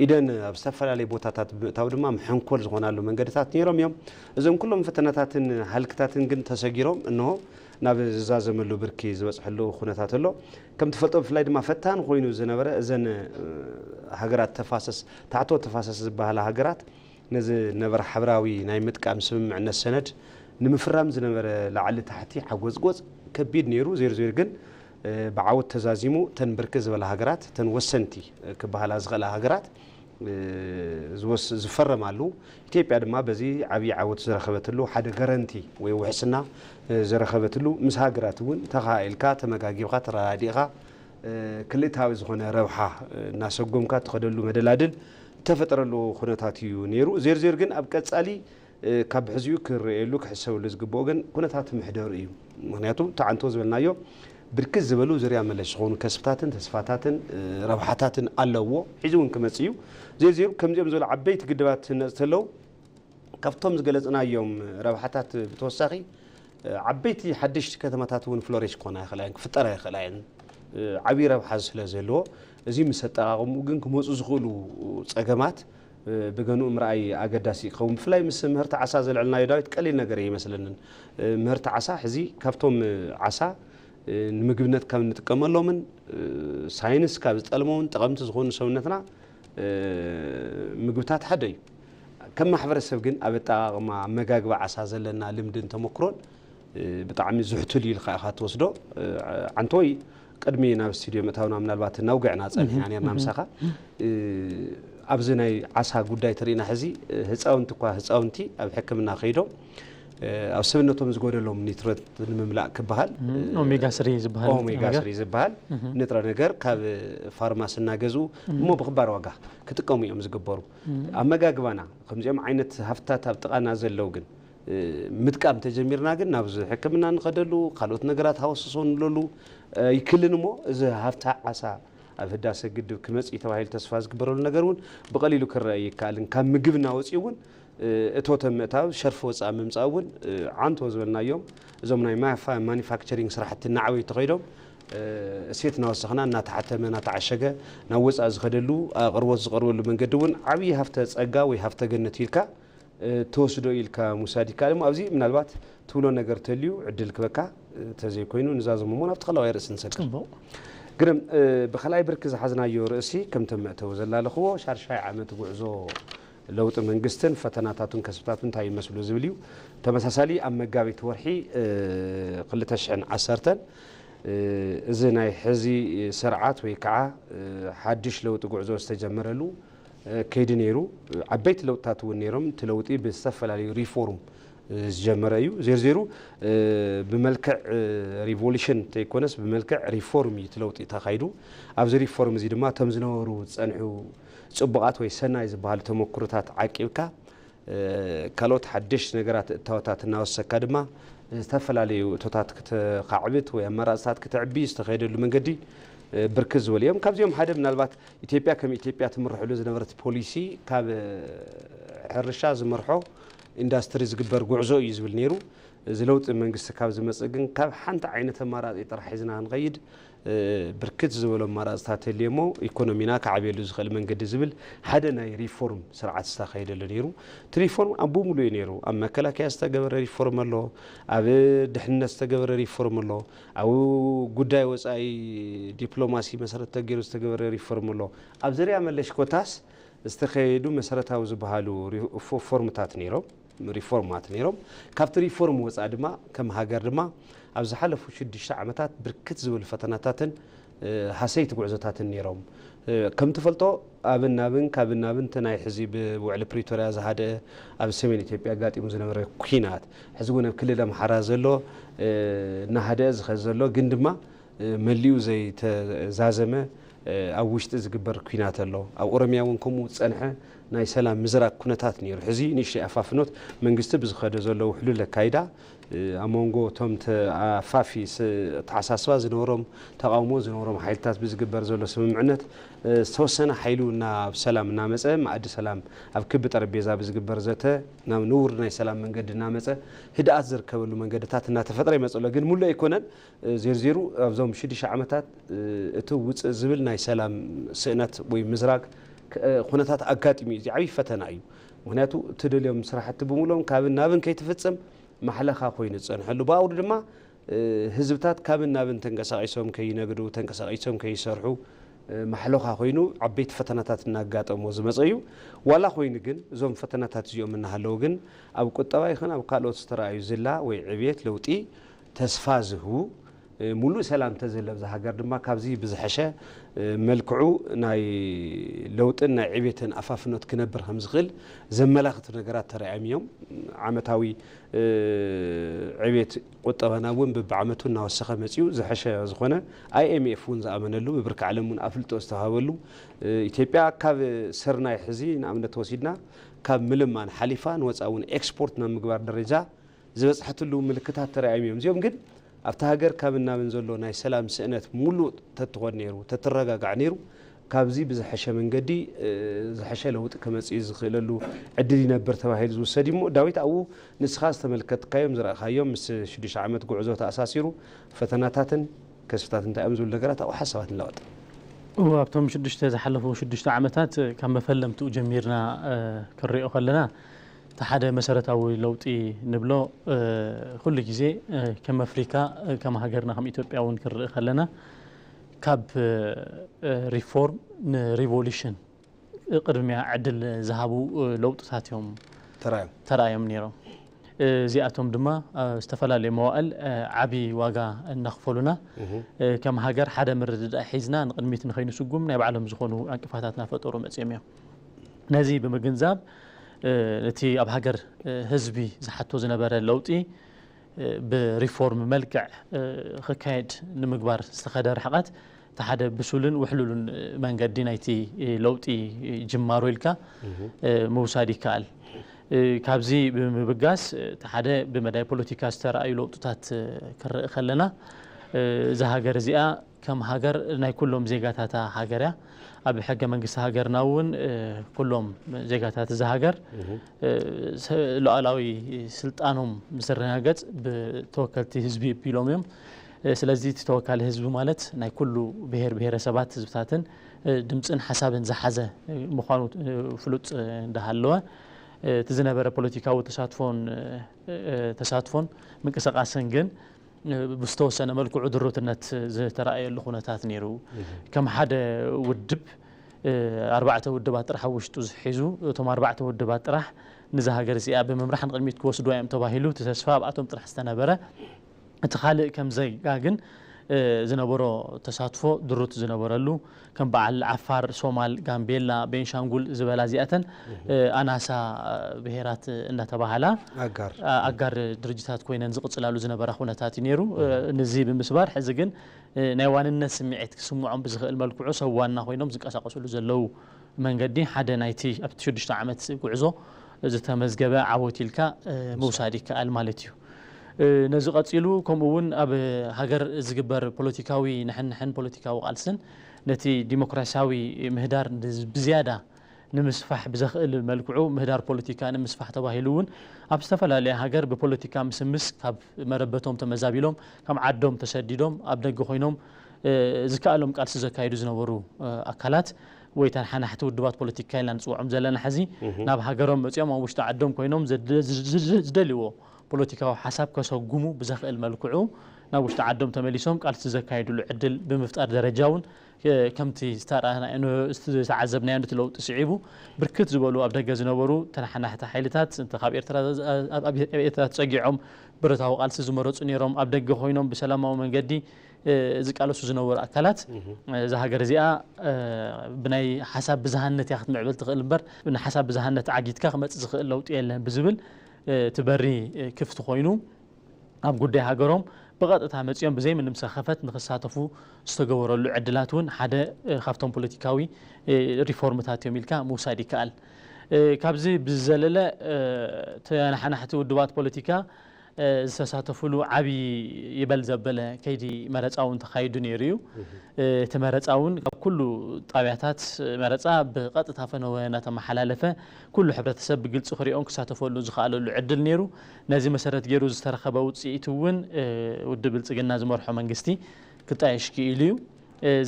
اذن بسفلالي بوتاتات بتاو دما محنكول زخونالو منقدታት نيرميوم اذن كلهم فتناتاتن حلكتاتن كن تسغيروم انه ناب زازملو بركي زبصحلو خناتاتلو كم تفلطو فلاي دما فتان خوينو زنبره اذن هاغرات تفاسس تعتو تفاسس زباله هاغرات نزي نبر حبراوي ناي متقام سممعنا السند نمفرام زنبره لعل تحتي حغوزغوز كبيد نيرو زير كن بعاود تزازيمو تنبركز بلا هاغرات تنوسنتي كبهلا زغلا هاغرات زفرمالو ኢትዮጵያ ድማ በዚ ዓብይ ዓወት ዘረኸበትሉ ሓደ ጋራንቲ ወይ ውሕስና ዘረኸበትሉ ምስ ሃገራት እውን ተኻኢልካ ተመጋጊብካ ተራዲኻ ክልታዊ ዝኾነ ረብሓ እናሰጎምካ ተኸደሉ መደላድል ተፈጠረሉ ኩነታት እዩ ነይሩ ዘርዘር ግን ኣብ ቀጻሊ ካብ ሕዝዩ ክርኤሉ ክሕሰበሉ ዝግብኦ ግን ኩነታት ምሕደር እዩ ምክንያቱ ተዓንቶ ዝበልናዮ بركز زبلو زريا ملش خون كسبتاتن تسفاتاتن ربحاتاتن اللهو حيزون كمصيو زيرو كم زيم زول عبيت قدبات نزتلو كفتم زغلصنا يوم ربحاتات بتوساخي عبيتي حدش كتماتاتون فلوريش كونا خلاين فطره خلاين عبي ربح سلازلو ازي مسطاقمو ግን كموصو زخلو صقمات بغنو امراي اغداسي قوم فلاي مس مهرت عسا زلعلنا يدايت قليل ነገር يمسلن مهرت عسا حزي كفتم عسا ንምግብነት ካብ እንጥቀመሎምን ሳይንስ ካብ ዝጠልመውን ጠቀምቲ ዝኾኑ ሰውነትና ምግብታት ሓደ እዩ ከም ማሕበረሰብ ግን ኣብ ኣጠቃቅማ ኣመጋግባ ዓሳ ዘለና ልምድን ተመክሮን ብጣዕሚ ዝሕቱል ኢልካ ኢኻ ትወስዶ ዓንቶይ ቅድሚ ናብ ስቱድዮ መታውና ምናልባት ናውግዕና ፀኒሕና ነርና ምሳኻ ኣብዚ ናይ ዓሳ ጉዳይ ተሪና ሕዚ ህፃውንቲ እኳ ህፃውንቲ ኣብ ሕክምና ከይዶም او سبنتهم زغودلهم نيتروت نمملاء كبحال اوميغا 3 زبحال اوميغا 3 زبحال نتر ነገር ካብ ፋርማሲ እናገዙ ሞ بخبار ዋጋ ክጥቀሙ እዮም ዝግበሩ ኣመጋግባና ከምዚኦም ዓይነት ሃፍታት ኣብ ጥቃና ዘለው ግን ምጥቃም ተጀሚርና ግን ናብዚ ሕክምና ንኸደሉ ካልኦት ነገራት ሃወስሶን ለሉ ይክልንሞ እዚ ሃፍታ ዓሳ ኣብ ህዳሴ ግድብ ክመጽ ተባሂሉ ተስፋ ዝግበረሉ ነገሩን ብቐሊሉ ክረአይ ይከኣልን ካብ ምግብና ወፂውን እቶተ ምእታው ሸርፍ ወፃእ ምምጻውን ዓንቶ ዝበልናዮም እዞም ናይ ማኒፋክቸሪንግ ስራሕቲ ናዕበይ ተኸይዶም እሴት ናወሰኽና እናተሓተመ እናተዓሸገ ናብ ወፃእ ዝኸደሉ ኣቕርቦት ዝቐርበሉ መንገዲ እውን ዓብዪ ሃፍተ ጸጋ ወይ ሃፍተ ገነት ኢልካ ተወስዶ ኢልካ ሙሳድ ይከኣል እሞ ኣብዚ ምናልባት ትብሎ ነገር ተልዩ ዕድል ክበካ ተዘይኮይኑ ንዛዘሞ ሞ ናብቲ ኸላዋይ ርእሲ ንሰግር ግን ብኸላይ ብርኪ ዝሓዝናዮ ርእሲ ከም ተመእተው ዘላለኽዎ ሻርሻይ ዓመት ጉዕዞ ለውጥ መንግስትን ፈተናታቱን ከስብታቱን እንታይ ይመስሉ ዝብል እዩ ተመሳሳሊ ኣብ መጋቢት ወርሒ 2010 እዚ ናይ ሕዚ ስርዓት ወይ ከዓ ሓድሽ ለውጢ ጉዕዞ ዝተጀመረሉ ከይዲ ነይሩ ዓበይቲ ለውጥታት እውን ነይሮም እቲ ለውጢ ብዝተፈላለዩ ሪፎርም ዝጀመረ እዩ ዜርዜሩ ብመልክዕ ሪቮሉሽን ተይኮነስ ብመልክዕ ሪፎርም እዩ እቲ ለውጢ ተኻይዱ ኣብዚ ሪፎርም እዚ ድማ እቶም ዝነበሩ ዝፀንሑ ጽቡቃት ወይ ሰናይ ዝበሃሉ ተመክሮታት ዓቂብካ ካልኦት ሓድሽ ነገራት እታወታት እናወሰካ ድማ ዝተፈላለዩ እቶታት ክትካዕብት ወይ ኣማራፅታት ክትዕቢ ዝተኸየደሉ መንገዲ ብርክት ዝበሉ እዮም ካብዚኦም ሓደ ምናልባት ኢትዮጵያ ከም ኢትዮጵያ ትምርሕሉ ዝነበረት ፖሊሲ ካብ ሕርሻ ዝመርሖ ኢንዳስትሪ ዝግበር ጉዕዞ እዩ ዝብል ነይሩ እዚ ለውጢ መንግስቲ ካብ ዝመጽእ ግን ካብ ሓንቲ ዓይነት ኣማራፂ ጥራሕ ሒዝና ንኸይድ ብርክት ዝበሉ ኣማራፅታት ህልየሞ ኢኮኖሚና ከዓብየሉ ዝኽእል መንገዲ ዝብል ሓደ ናይ ሪፎርም ስርዓት ዝተኻየደሉ ነይሩ እቲ ሪፎርም ኣብ ሙሉእ እዩ ነይሩ ኣብ መከላከያ ዝተገበረ ሪፎርም ኣሎ ኣብ ድሕንነት ዝተገበረ ሪፎርም ኣሎ ኣብ ጉዳይ ወፃኢ ዲፕሎማሲ መሰረት ተገይሩ ዝተገበረ ሪፎርም ኣሎ ኣብ ዘርያ መለሽ ኮታስ ዝተኸየዱ መሰረታዊ ዝበሃሉ ሪፎርምታት ነይሮም ካብቲ ሪፎርም ወፃኢ ድማ ከም ሃገር ድማ ኣብ ዝሓለፉ 6 ዓመታት ብርክት ዝብል ፈተናታትን ሃሰይቲ ጉዕዞታትን ነይሮም ከም ትፈልጦ ኣብናብን ካብናብን ናይ ሕዚ ብውዕሊ ፕሪቶሪያ ዝሃደአ ኣብ ሰሜን ኢትዮጵያ ጋጢሙ ዝነበረ ኩናት ሕዚ እውን ኣብ ክልል ኣምሓራ ዘሎ እናሃደአ ዝኸድ ዘሎ ግን ድማ መሊኡ ዘይተዛዘመ ኣብ ውሽጢ ዝግበር ኩናት ኣሎ ኣብ ኦሮሚያ እውን ከምኡ ዝጸንሐ ናይ ሰላም ምዝራቅ ኩነታት ነይሩ ሕዚ ንእሽተይ ኣፋፍኖት መንግስቲ ብዝኸደ ዘሎ ውሕሉል ኣካይዳ ኣብ መንጎ እቶም ኣፋፊ ተሓሳስባ ዝነበሮም ተቃውሞ ዝነበሮም ሓይልታት ብዝግበር ዘሎ ስምምዕነት ዝተወሰነ ሓይሉ ናብ ሰላም እናመፀ ማዕዲ ሰላም ኣብ ክቢ ጠረጴዛ ብዝግበር ዘተ ናብ ንውር ናይ ሰላም መንገዲ እናመፀ ህድኣት ዝርከበሉ መንገድታት እናተፈጥረ ይመፅሎ ግን ሙሉእ ኣይኮነን ዜርዜሩ ኣብዞም 6 ዓመታት እቲ ውፅእ ዝብል ናይ ሰላም ስእነት ወይ ምዝራግ ኩነታት ኣጋጢሙ እዩ ዓብይ ፈተና እዩ ምክንያቱ ትደልዮም ስራሕቲ ብምሎም ካብን ናብን ከይትፍጽም ማሕለኻ ኮይኑ ዝጸንሐሉ ብኣውዱ ድማ ህዝብታት ካብን ናብን ተንቀሳቒሶም ከይነግዱ ተንቀሳቒሶም ከይሰርሑ ማሕለኻ ኮይኑ ዓበይቲ ፈተናታት እናጋጠሞ ዝመፀ እዩ ዋላ ኮይኑ ግን እዞም ፈተናታት እዚኦም እናሃለዉ ግን ኣብ ቁጠባ ይኹን ኣብ ካልኦት ዝተረኣዩ ዝላ ወይ ዕብየት ለውጢ ተስፋ ዝህቡ ሙሉእ ሰላም ተዘለብ ዝሃገር ድማ ካብዚ ብዝሐሸ መልክዑ ናይ ለውጥን ናይ ዕብየትን ኣፋፍኖት ክነብር ከም ዝኽእል ዘመላኽቱ ነገራት ተረኣዮም እዮም ዓመታዊ ዕብየት ቁጠባና እውን በብዓመቱ እናወሰኸ መፅኡ ዝሐሸ ዝኾነ IMF እውን ዝኣመነሉ ብብርኪ ዓለም እውን ኣፍልጦ ዝተዋሃበሉ ኢትዮጵያ ካብ ስርናይ ሕዚ ንኣብነት ወሲድና ካብ ምልማን ሓሊፋ ንወፃኢ እውን ኤክስፖርት ናብ ምግባር ደረጃ ዝበፅሐትሉ ምልክታት ተረኣዮም እዮም እዚኦም ግን ኣብታ ሃገር ካብናብን ዘሎ ናይ ሰላም ስእነት ሙሉእ ተትኾን ነይሩ ተተረጋጋዕ ነይሩ ካብዚ ብዝሐሸ መንገዲ ዝሐሸ ለውጢ ከመጽእ ዝኽእለሉ ዕድል ይነብር ተባሂሉ ዝውሰድ እሞ ዳዊት ኣብኡ ንስኻ ዝተመልከትካዮም ዝረኣኻዮም ምስ 6 ዓመት ጉዕዞ ተኣሳሲሩ ፈተናታትን ከስፍታትን እንታይ እዮም ዝብሉ ነገራት ኣብኡ ሓሳባት ንለወጥ ኣብቶም 6 ዝሓለፉ 6 ዓመታት ካብ መፈለምትኡ ጀሚርና ክንሪኦ ከለና ተሓደ መሰረታዊ ለውጢ ንብሎ ኩሉ ግዜ ከም ኣፍሪካ ከም ሃገርና ከም ኢትዮጵያ እውን ክንርኢ ከለና ካብ ሪፎርም ንሪቮሉሽን ቅድሚያ ዕድል ዝሃቡ ለውጥታት እዮም ተራእዮም ነይሮም እዚኣቶም ድማ ዝተፈላለዩ መዋእል ዓብይ ዋጋ እናኽፈሉና ከም ሃገር ሓደ ምርድዳእ ሒዝና ንቅድሚት ንኸይንስጉም ናይ ባዕሎም ዝኾኑ ዕንቅፋታት ናፈጠሩ መፅኦም እዮም ነዚ ብምግንዛብ እቲ ኣብ ሃገር ህዝቢ ዝሓቶ ዝነበረ ለውጢ ብሪፎርም መልክዕ ክካየድ ንምግባር ዝተኸደ ርሕቐት ተሓደ ብሱልን ውሕሉልን መንገዲ ናይቲ ለውጢ ጅማሮ ኢልካ ምውሳድ ይከኣል ካብዚ ብምብጋስ ተሓደ ብመዳይ ፖለቲካ ዝተረኣዩ ለውጥታት ክርኢ ከለና እዛ ሃገር እዚኣ كم هاجر ناي كلهم زيجاتها هاجرة أبي حاجة من قصة هاجر ناون كلهم زيجاتها تزهاجر لقلاوي سلطانهم مسرنا جت بتوكلتي حزبي بيلوميم سلازي تتوكل حزب مالت ناي كله بهر سبات زبطاتن دمصن حسابن زحزه مخانو فلوت دهالوا تزنبره بوليتيكاو تساتفون منقسقاسن ግን بستوسن ملكو عذرتነት زتراي لخونታት نيرو كم حدا ودب أربعة ودبات طرح وشتو زحيزو توم أربعة ودبات طرح نزا هاجر سي اب ممرحن قدميت كوسدو ايام تباهيلو تسفا باتهم طرح استنبره اتخالق كم زي غاغن زنبرو تساتفو دروت زنبرلو كم بعل عفار صومال غامبيلا بنشانغول زبلازياتن اناسا بهيرات ان تباهلا اغار درجتات كوينن زقصلالو زنبره خونታት ينيرو نزي بمسبار حز ግን ናይ ዋንነት ስምዒት ክስምዖም ብዝኽእል መልክዑ ሰዋና ኮይኖም ዝንቀሳቀሱሉ ዘለው መንገዲ ሓደ ናይቲ ኣብ 6 ዓመት ጉዕዞ ዝተመዝገበ ዓወቲልካ መውሳዲ ከኣል ማለት እዩ ነዚ ቀፂሉ ከምኡውን ኣብ ሃገር ዝግበር ፖለቲካዊ ንሕንሕን ፖለቲካዊ ቃልስን ነቲ ዲሞክራሲያዊ ምህዳር ብዝያዳ ንምስፋሕ ብዝኽእል መልክዑ ምህዳር ፖለቲካ ንምስፋሕ ተባሂሉውን ኣብ ዝተፈላለዩ ሃገር ብፖለቲካ ምስምስ ካብ መረበቶም ተመዛቢሎም ከም ዓዶም ተሰዲዶም ኣብ ደገ ኮይኖም ዝከኣሎም ቃልሲ ዘካይዱ ዝነበሩ ኣካላት ወይ ተሓናሕቲ ውድባት ፖለቲካ ኢልና ንፅውዖም ዘለና ሕዚ ናብ ሃገሮም መፅኦም ኣብ ውሽጢ ዓዶም ኮይኖም ዝደልይዎ ፖለቲካዊ ሓሳብ ከሰጉሙ ብዝኽእል መልክዑ ናብ ውሽጢ ዓዶም ተመሊሶም ቃልሲ ዘካይዱሉ ዕድል ብምፍጣር ደረጃውን ከምቲ ዝተዓዘብናዮ ለውጢ ስዒቡ ብርክት ዝበሉ ኣብ ደገ ዝነበሩ ተናሓናሕቲ ሓይልታት እንተ ካብ ኤርትራ ተፀጊዖም ብረታዊ ቃልሲ ዝመረፁ ነይሮም ኣብ ደገ ኮይኖም ብሰላማዊ መንገዲ ዝቃለሱ ዝነበሩ ኣካላት እዛ ሃገር እዚኣ ብናይ ሓሳብ ብዝሃነት እያ ክትምዕብል ትኽእል እምበር ብናይ ሓሳብ ብዝሃነት ዓጊትካ ክመፅእ ዝኽእል ለውጢ የለን ብዝብል ትበሪ ክፍቲ ኮይኑ ኣብ ጉዳይ ሃገሮም بقطة مزيان بزي من مسخفت نخساتفو استجوروا العدلاتون حدا خافتهم بوليتيكاوي ريفورمات يميلكا موسادي كال كابزي بزللة تنحنا حتى ودوات بوليتيكا ساتفولو عبي يبل زبلة كيدي مرت أون تخايدون يريو تمرت أون كله طبيعتات مرت بقطة فنوينا تم حلالفة كله حبرت سب قلت سخري أنك ساتفولو زخالو العدل نيرو نازي مسارات جيروز ترخبا وتسيتون ودبل تجنا زمرحو منجستي كنت عايش كيليو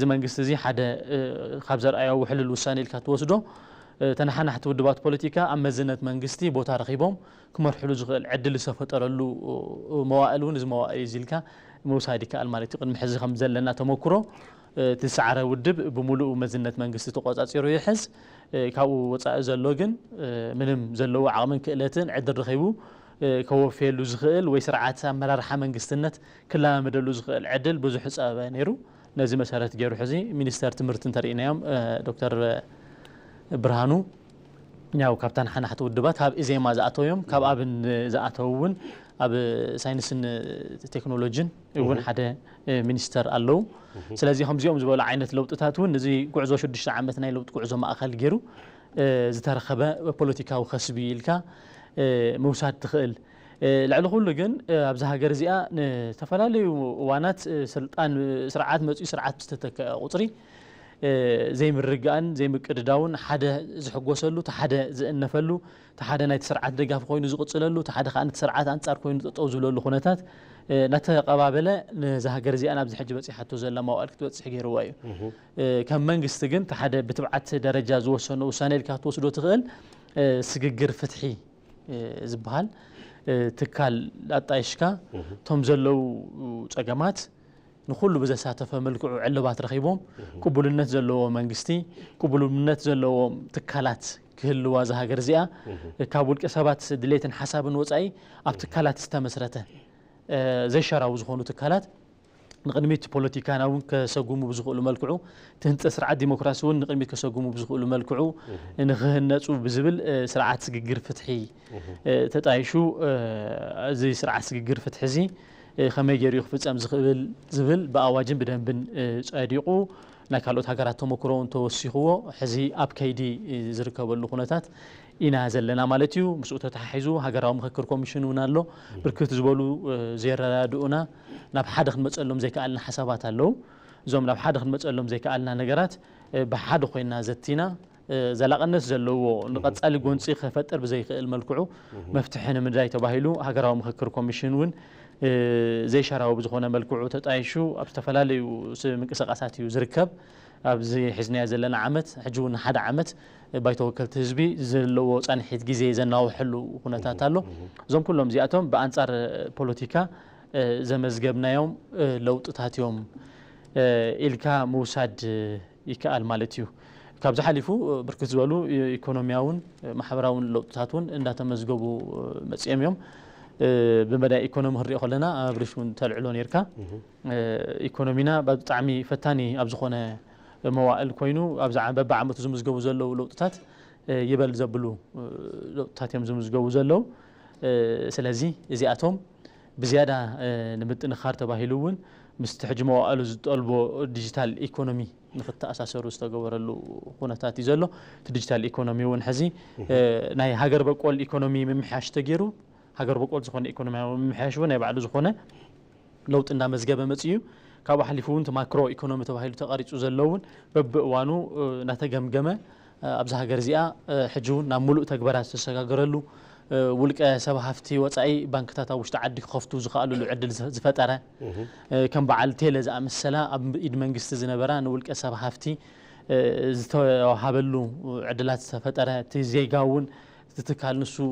زمان جست زي حدا خبزر أيا وحل الوساني الكاتوسدو تنحنا حتى ودبات بوليتيكا أما زنت منجستي بوتا رقيبهم كمرحلو زغل عدل سفترلو موائلون زي موائل زيلكا موسادي كالمالتي قد محز خمزل لنا تموكرو تسعر ودب بملؤ مزنت منجستي تقاصيرو يحز كاو وصا زلوغن منم زلو عامن كالتن عدل رخيبو كوفيلو زغل وي سرعات امرارحه منجستنت كلا مدلو زغل عدل بزح صابا نيرو نازي مسارات جيرو حزي مينستر تمرتن ترينايام دكتور برهانو ناو كابتن حنا حتى ودبات هاب إزاي ما زعتوهم كاب أبن زعتوون أب ساينسن تكنولوجين يكون حدا مينستر اللو سلازي هم زيهم زبالة عينة لو تتاتون نزي قعزو شدش عامتنا لو قعزو ما أخل جيرو زترخبة بوليتيكا وخسبي الكا موساد تخيل لعلو كله جن أبزها جرزيا تفلالي وانات سلطان سرعات مزي سرعات بستتك قطري زي مرجان زي مكرداون حدا زحقوسلو تحدا زنفلو تحدا نايت سرعات دغاف كوينو زقصللو تحدا خانت سرعات انصار كوينو تطوزللو خونتات نتقبابله زهاجر زي انا بزحج بصي حتى زلا موالك توصح غيروايو كم منغست جن تحدا بتبعت درجه زوسنو وسانيل كاتوسدو تخيل سغغر فتحي زبال تكال اطايشكا توم زلو صقمات نخلو بزا ساتفه ملكو علبات رخيبهم قبولነት ዘለዎ መንግስቲ قبولነት ዘለዎ ትካላት ክህልዋ ዘሃገር እዚኣ ካብ ውልቀ ሰባት ድሌትን ሓሳብን ወጻኢ ኣብ ትካላት ዝተመስረተ ዘይሸራው ዝኾኑ ትካላት ንቅድሚት ፖለቲካና እውን ከሰጉሙ ብዝኽእሉ መልክዑ ትህንፀ ስርዓት ዲሞክራሲ እውን ንቅድሚት ከሰጉሙ ብዝኽእሉ መልክዑ ንኽህነፁ ብዝብል ስርዓት ስግግር ፍትሒ ተጣይሹ እዚ ስርዓት ስግግር ፍትሒ እዚ خمي جريخ فتصم زبل بأواجن بدنبن صديقو نكالوت هاجرات تمكرون توسيخو حزي اب كيدي زركبو لخونتات إنا زلنا مالتيو مسؤولة تحيزو هاجراو مخكر كوميشنون الله بركت زبلو زيرادونا ناب حد خدمت لهم زي كألنا حسابات الله زوم لاب حد خنمصلهم زي كالنا نغرات بحد خوينا زتينا زلاقنس زلو نقصال غونصي خفطر بزي خيل ملكعو مفتحنا مدراي تباهيلو هاغراو مخكر كوميشن ون زي شراو بزخونه ملكعو تطايشو ابتفلاليو منقسقاساتيو زركب ابزي حزنيا زلنا عمت حجون حد عمت بايتوكلت حزبي زلو صنحيت غزي زناو حلو هناتات الله زوم كلهم زياتهم بانصار بوليتيكا زمزغبنايوم لوطتاتيوم إلكا موساد يكال مالتيو كابز حليفو بركز زولو إيكونومياون محبراون لوطتاتون إن تمزغبو مصيميوم بمدى إيكونوم هري خلنا بريشون تلعلون يركا إيكونومينا بطعمي فتاني أبزخونه موائل كوينو أبزع ببع عمتو زمزغبو زلو لوطتات يبل زبلو لوطتات يمزغبو زلو سلازي زياتهم بزيادة نمتن خار تباهيلون مستحجمو قالو زطلبو ديجيتال ايكونومي نخت اساسرو استغبرلو هوناتات يزلو ديجيتال ايكونومي ون حزي ناي هاجر بقول ايكونومي ممحاش تغيرو هاجر بقول زخون ايكونومي ممحاش ون يبعد زخونه لوط اندا مزغبه مصيو كابو حليفون ماكرو ايكونومي تباهيلو تقاريصو زلون ببوانو ناتغمغمه ابز هاجر زيا حجون نا ملؤ تغبرات تسغاغرلو ولك سب هفتي وصاي بانكتاتا وشت عدي خفتو زخالو عدل زفطره كم بعل تيلز امسلا اب ايد منغست زنبران ولك سب هفتي زتهابلو عدلات زفطره تزيغاون تتكال نسو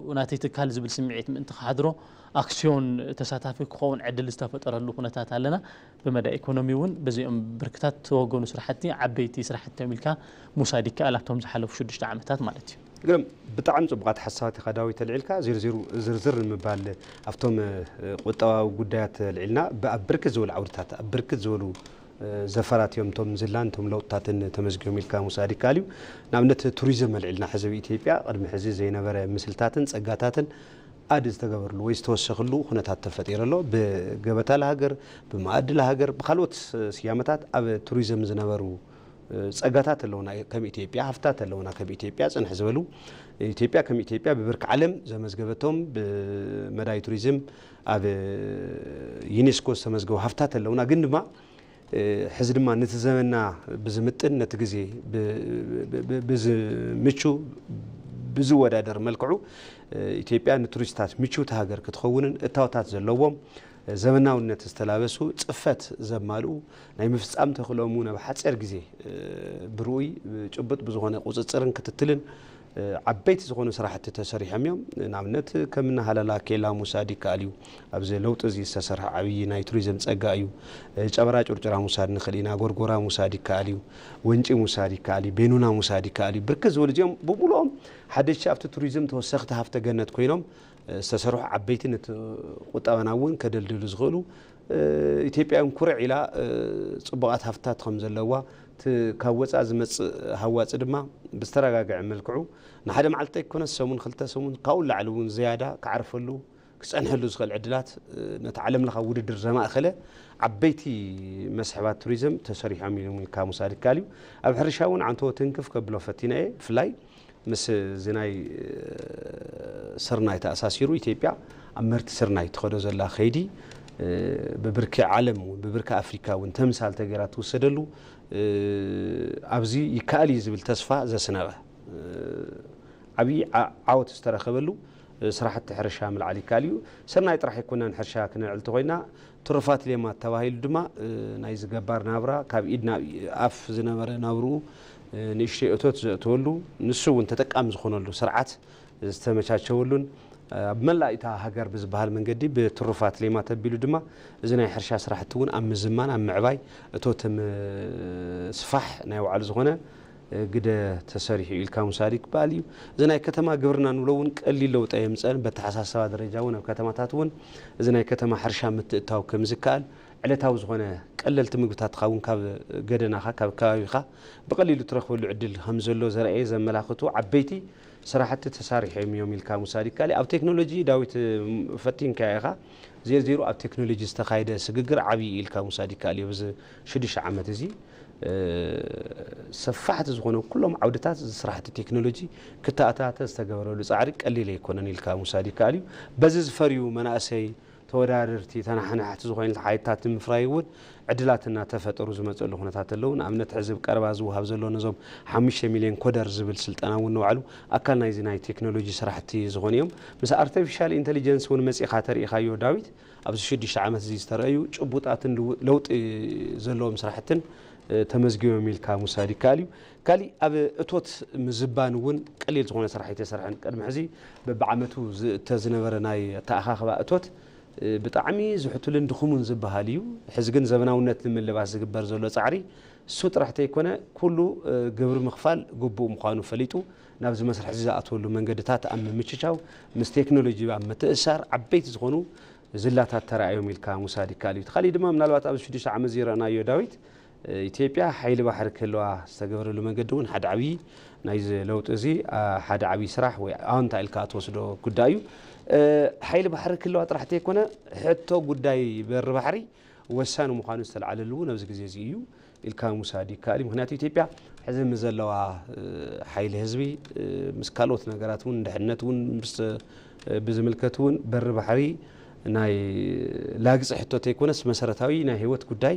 وناتي تكال زبل سمعيت من تخادرو اكسيون تساتافي كون عدل زتفطرلو هناتات علينا بمدى ايكونوميون بزيهم بركتات توغونو سرحتي عبيتي سرحتي ملكا مساديكا الاتهم زحلف 6 عامات مالتي قلم بتعم صبغات حساسات خداوي تلعلكا زرزر المبال افتوم قطاو غدايات العلنا بابركز زول عودتات ابركز زولو زفرات يوم توم زلان توم لوطاتن تمزغيو ميلكا مساديكاليو نامنت توريزم العلنا حزب ايثيوبيا قدم حزي زينبر مسلتاتن صغاتاتن ادز تغبرلو ويس توسخلو خناتات تفطيرلو بغبتا الهاجر بمعد الهاجر بخلوت سيامتات اب توريزم زنبرو صغاتات لونا كم ايثيوبيا حفتات لونا كم ايثيوبيا صنح زبلو ايثيوبيا كم ايثيوبيا ببرك عالم زمزغبتهم بمداي توريزم اب يونسكو سمزغو حفتات لونا غندما حزدما نتزمنا بزمطن نتغزي بزمچو بزو ودادر ملكعو ايثيوبيا نتوريستات مچو تهاجر كتخونن اتاوتات زلووم زمناونت استلابسو صفت زمالو ناي مفصام تخلومو بحصر غزي بروي ጭبط بزغونه قصصرن كتتلن عبيت زغونه سراحت تسريحم يوم نامنت كمنا حلالا كيلا موسادي كاليو ابز لوط زي سسرح عبي ناي توريزم صغا ايو ጨበራ ጩርጭራ ሙሳድ ንخلينا غورغورا موسادي كاليو ወንጪ موسادي كالي بينونا موسادي كالي بركز ولجم ببولهم حدش افت توريزم توسخت هفته جنت كوينهم استسرح عبيتن قطابناون كدلدل زغلو ኢትዮጵያ እንኩርዕ ኢላ ጽቡቃት ሃፍታት ከም ዘለዋ ካወጻ ዝመጽ ሃዋጽ ድማ ብስተረጋግዕ መልክዑ ንሓደ መዓልቲ ይኮነ ሰሙን ክልተ ሰሙን ካው ላዕሉን ዝያዳ ክዓርፈሉ ክጸንሐሉ ዝኽእል ዕድላት ነቲ ዓለም ለኻ ውድድር ዘማእኸለ ዓበይቲ መስሕባት ቱሪዝም ተሰሪሖም ኢሎም ካሙሳድካልዩ ኣብ ሕርሻውን ዓንቶ ትንክፍ ከብሎ ፈቲናየ ፍላይ ምስ ዝናይ ስርናይ ተኣሳሲሩ ኢትዮጵያ ኣብ መርቲ ስርናይ ትኸዶ ዘላ ኸይዲ ببرك عالم وببرك أفريقيا ونتمثال تجارات وسدلو أبزي يكالي زبل تصفى زسنابه أبي عاوت استرخبلو صراحة حرشها من العلي كاليو سرنا يطرح يكون حرشها كنا علتوينا ترفات لي ما تواهيل دما نايز جبار نابرا كاب إدنا أف زنابر نابرو نشتي أتوت تولو نسو ونتتك أمز خونلو سرعات استمشات شولون بملا إتا هاجر بزبال من جدي بترفات لي ما تبيلو دما زنا حرشها صراحة تكون أم زمان أم عباي توتم صفح نايو على زغنا قد تسريح الكام سارك باليو زنا كتما قبرنا نلون قلي لو تايم سال بتحساس درجه ونا كتما تاتون زنا كتما حرشا متتاو كمزكال علتاو زغنا قللت مغبታት خاون ካብ ገደናኻ ካብ ከባቢኻ بقليل ترخول عدل همزلو زرعي زملاخته عبيتي صراحه تساريح يوم الكام سارك قال او تكنولوجي داويت فتين كايخا زير زيرو اب تكنولوجي استخايده سغغر عبي الكام سارك قال بز 6 عامات زي سفحت زغونو كلهم عودتات صراحه التكنولوجي كتاتات استغبروا لصعرق قليل يكونن الكام سارك قال بز زفريو مناسي ተወዳደርቲ ተናሕናሕቲ ዝኾኑ ሓይታት ምፍራይ እውን ዕድላትና ተፈጠሩ ዝመፀሉ ኩነታት ኣለዉ ንኣብነት ሕዝብ ቀረባ ዝውሃብ ዘሎ ነዞም 5 ሚልዮን ኮደር ዝብል ስልጠና እውን ንባዕሉ ኣካል ናይዚ ናይ ቴክኖሎጂ ስራሕቲ ዝኾኑ እዮም ምስ ኣርቲፊሻል ኢንተሊጀንስ እውን መፂኻ ተሪኢኻዮ ዳዊት ኣብዚ 6 ዓመት እዚ ዝተረኣዩ ጭቡጣትን ለውጢ ዘለዎም ስራሕትን ተመዝጊቦም ኢልካ ምውሳድ ይከኣል እዩ ካሊእ ኣብ እቶት ምዝባን እውን ቀሊል ዝኾነ ስራሕ ይተሰርሐን ቅድሚ ሕዚ በብዓመቱ ዝተዝነበረ ናይ ተኣኻኽባ እቶት ብጣዕሚ ዝሕቱልን ድኹሙን ዝበሃል እዩ ሕዚ ግን ዘመናውነት ንምልባስ ዝግበር ዘሎ ፃዕሪ እሱ ጥራሕ ተይኮነ ኩሉ ግብሪ ምኽፋል ግቡእ ምዃኑ ፈሊጡ ናብዚ መስርሕ ዝኣትወሉ መንገድታት ኣብ ምምችቻው ምስ ቴክኖሎጂ ኣብ ምትእሳር ዓበይቲ ዝኾኑ ዝላታት ተራእዮም ኢልካ ምውሳድ ይከኣል እዩ ካሊእ ድማ ምናልባት ኣብ 6 ዓመት ዝረአናዮ ዳዊት ኢትዮጵያ ሓይሊ ባሕሪ ክህልዋ ዝተገበረሉ መንገዲ እውን ሓደ ዓብዪ ናይዚ ለውጢ እዚ ሓደ ዓብዪ ስራሕ ወይ ኣዎንታ ኢልካ ትወስዶ ጉዳይ እዩ ሓይሊ ባሕሪ ክህልዋ ጥራሕቲ ኣይኮነ ሕቶ ጉዳይ በሪ ባሕሪ ወሳኒ ምዃኑ ዝተለዓለሉ ነብዚ ግዜ እዚ እዩ ኢልካ ምውሳድ ይከኣል ምክንያቱ ኢትዮጵያ ሕዚ ምስ ዘለዋ ሓይሊ ህዝቢ ምስ ካልኦት ነገራት እውን ድሕነት እውን ብዝምልከት እውን በሪ ባሕሪ ናይ ላግፂ ሕቶት ኣይኮነስ መሰረታዊ ናይ ህይወት ጉዳይ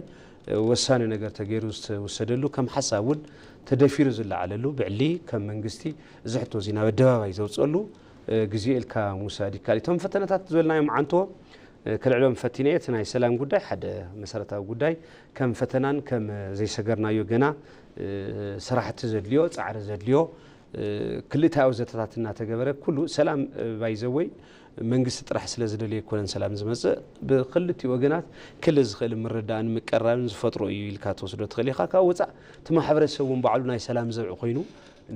ወሳኒ ነገር ተገይሩ ዝተወሰደሉ ከም ሓሳብ እውን ተደፊሩ ዝለዓለሉ ብዕሊ ከም መንግስቲ እዚ ሕቶ እዚ ናብ ኣደባባይ ዘውፅአሉ ግዜ ኢልካ ምውሳድ ይከኣል እቶም ፈተነታት ዝበልናዮም ዓንቶ ከልዕሎም ፈቲነየ እቲ ናይ ሰላም ጉዳይ ሓደ መሰረታዊ ጉዳይ ከም ፈተናን ከም ዘይሰገርናዮ ገና ስራሕቲ ዘድልዮ ፃዕሪ ዘድልዮ ክልእታዊ ዘተታት እናተገበረ ኩሉ ሰላም ባይዘወይ መንግስቲ ጥራሕ ስለ ዝደልየ ኮነን ሰላም ዝመጽእ ብክልቲኡ ወገናት ክል ዝኽእል ምርዳእን ምቀራብን ዝፈጥሮ እዩ ኢልካ ተወስዶ ትኽእል ኢኻ ካብ ወፃእ እቲ ማሕበረሰብ እውን ባዕሉ ናይ ሰላም ዘብዒ ኮይኑ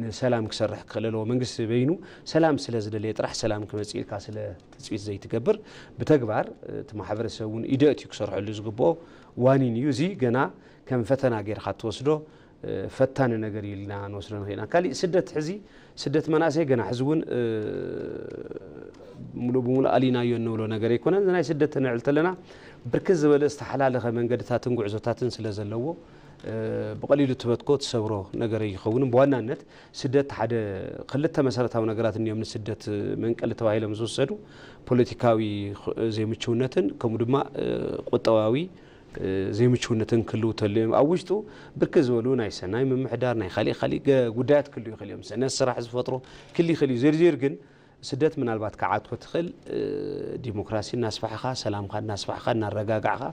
ንሰላም ክሰርሕ ክኽእል ኣለዎ መንግስቲ በይኑ ሰላም ስለ ዝደልየ ጥራሕ ሰላም ክመጽእ ኢልካ ስለ ትፅቢት ዘይትገብር ብተግባር እቲ ማሕበረሰብ እውን ኢደት እዩ ክሰርሐሉ ዝግብኦ ዋኒን እዩ እዚ ገና ከም ፈተና ጌርካ ትወስዶ ፈታኒ ነገር ኢልና ንወስዶ ንኽእልና ካሊእ ስደት ሕዚ ስደት መናእሰይ ገና ሕዚ እውን ሙሉእ ብሙሉእ ኣሊናዮ እንብሎ ነገር ኣይኮነን ናይ ስደት ንዕል ተለና ብርክት ዝበለ ዝተሓላለኸ መንገድታትን ጉዕዞታትን ስለ ዘለዎ ብቐሊሉ ትበትኮ ትሰብሮ ነገር ይኸውን ብዋናነት ስደት ሓደ ክልተ መሰረታዊ ነገራት እንዮም ንስደት መንቀል ተባሂሎም ዝወሰዱ ፖለቲካዊ ዘይምችውነትን ከምኡ ድማ ቁጠባዊ ዘይምችውነትን ክልው ተልዮም ኣብ ውሽጡ ብርክት ዝበሉ ናይ ሰናይ ምምሕዳር ናይ ካሊእ ጉዳያት ክልው ይኽእል እዮም ሰነድ ስራሕ ዝፈጥሮ ክልይ ይኽእል እዩ ዘርዚር ግን ስደት ምናልባት ከዓትኮ ትኽእል ዲሞክራሲ እናስፋሕኻ ሰላምካ እናስፋሕኻ እናረጋጋዕኻ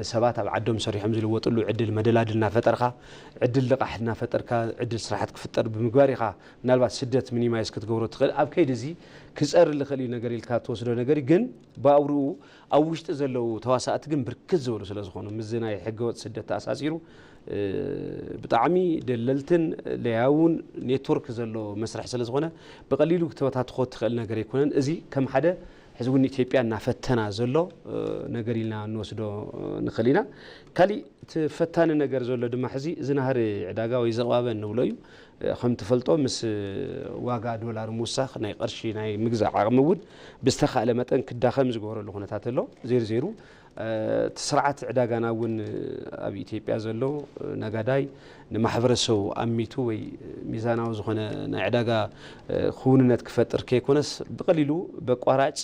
ሰባት ኣብ ዓዶም ሰሪሖም ዝልወጥሉ ዕድል መደላድል እናፈጠርካ ዕድል ልቃሕ እናፈጠርካ ዕድል ስራሕት ክፍጠር ብምግባር ኢኻ ምናልባት ስደት ሚኒማይዝ ክትገብሮ ትኽእል ኣብ ከይዲ እዚ ክፀሪ ልኽእል ነገር ኢልካ ትወስዶ ነገር ግን ብኣውርኡ ኣብ ውሽጢ ዘለው ተዋሳእቲ ግን ብርክት ዝበሉ ስለ ዝኾኑ ምዝ ናይ ሕገወጥ ስደት ተኣሳሲሩ ብጣዕሚ ደለልትን ለያውን ኔትወርክ ዘሎ መስርሕ ስለ ዝኾነ ብቐሊሉ ክትበታትኾ ትኽእል ነገር ኣይኮነን እዚ ከም ሓደ ሕዚ እውን ኢትዮጵያ እናፈተና ዘሎ ነገር ኢልና ንወስዶ ንኽእል ኢና ካሊእ ትፈታኒ ነገር ዘሎ ድማ ሕዚ ዝናህሪ ዕዳጋ ወይ ዘቕባበ ንብሎ እዩ ከም ትፈልጦ ምስ ዋጋ ዶላር ምውሳኽ ናይ ቅርሺ ናይ ምግዛዕ ዓቕሚ እውን ብዝተኻእለ መጠን ክዳኸም ዝገበረሉ ኩነታት ኣሎ ዜሩ እቲ ስርዓት ዕዳጋና እውን ኣብ ኢትዮጵያ ዘሎ ነጋዳይ ንማሕበረሰቡ ኣሚቱ ወይ ሚዛናዊ ዝኾነ ናይ ዕዳጋ ክውንነት ክፈጥር ከይኮነስ ብቐሊሉ በቋራጭ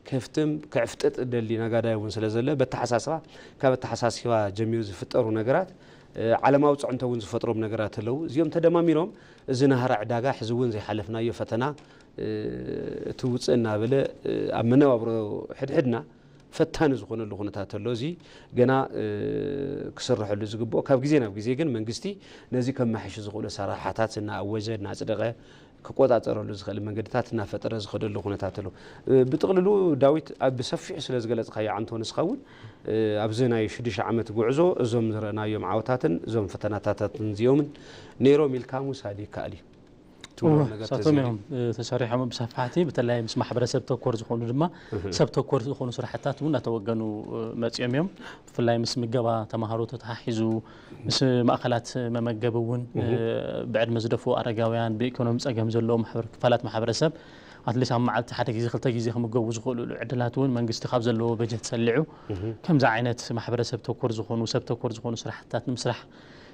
ከፍትም ከዕፍጥጥ ደሊ ነጋዳይ እውን ስለ ዘለ በተሓሳስባ ካብ ተሓሳስባ ጀሚሩ ዝፍጠሩ ነገራት ዓለማዊ ፅዕንቶ እውን ዝፈጥሮም ነገራት ኣለዉ እዚኦም ተደማሚሮም እዚ ናህራ ዕዳጋ ሕዚ እውን ዘይሓለፍናዮ ፈተና እቲ ውፅእ እናበለ ኣብ መነባብሮ ሕድሕድና ፈታኒ ዝኾነሉ ኩነታት ኣሎ እዚ ገና ክስርሐሉ ዝግብኦ ካብ ግዜ ናብ ግዜ ግን መንግስቲ ነዚ ከመሓይሽ ዝኽእሉ ኣሰራርሓታት እናኣወጀ እናፅደቐ ክቆፃፀረሉ ዝኽእል መንገድታት እናፈጠረ ዝኸደሉ ኩነታት ኣሎ ብጥቕልሉ ዳዊት ኣብ ብሰፊሑ ስለ ዝገለፅካዮ ዓንቶ ንስኸውን ኣብዚ ናይ 6 ዓመት ጉዕዞ እዞም ዝረአናዮም ዓወታትን እዞም ፈተናታትን እዚኦምን ነይሮም ኢልካ ምውሳድ ይከኣል እዩ ሳቶም እዮም ተሰሪሖም ብሰፋሕቲ በተለይ ምስ ማሕበረሰብ ተኮር ዝኾኑ ድማ ሰብ ተኮር ዝኾኑ ስራሕታት እውን እናተወገኑ መፅኦም እዮም ብፍላይ ምስ ምገባ ተማሃሮ ተተሓሒዙ ምስ ማእኸላት መመገቢ እውን ብዕድመ ዝደፍኡ ኣረጋውያን ብኢኮኖሚ ፀገም ዘለዎም ክፋላት ማሕበረሰብ ኣትሊስት ኣብ መዓልቲ ሓደ ግዜ ክልተ ግዜ ክምገቡ ዝኽእሉሉ ዕድላት እውን መንግስቲ ካብ ዘለዎ በጀት ሰሊዑ ከምዚ ዓይነት ማሕበረሰብ ተኮር ዝኾኑ ሰብ ተኮር ዝኾኑ ስራሕታት ንምስራሕ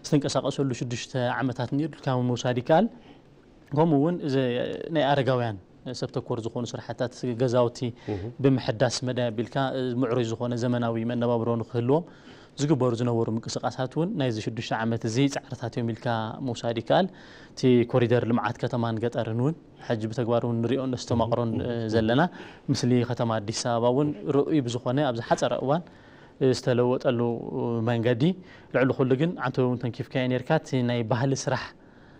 ዝተንቀሳቀሰሉ 6 ዓመታት ነይሩ ካብ ምውሳድ ይከኣል ከምኡ እውን ናይ ኣረጋውያን سبتكور زخون سرحتات جزاوتي بمحداس مدى بالكا معري زخون زمناوي من نبابرون خلوم زقبر زنور مقسقاساتون نايز شدش عامة زي تعرثاتهم بالكا موسادي قال تي كوريدور لمعات كتمان قطرنون حج بتكبارون ريون استمقرون زلنا مثلي ختمات أديس أباون رؤي بزخونه أبز حصر أوان استلوت قالوا منقدي لعلو خلقن عنتو تنكيف كاين يركات ناي بهل سرح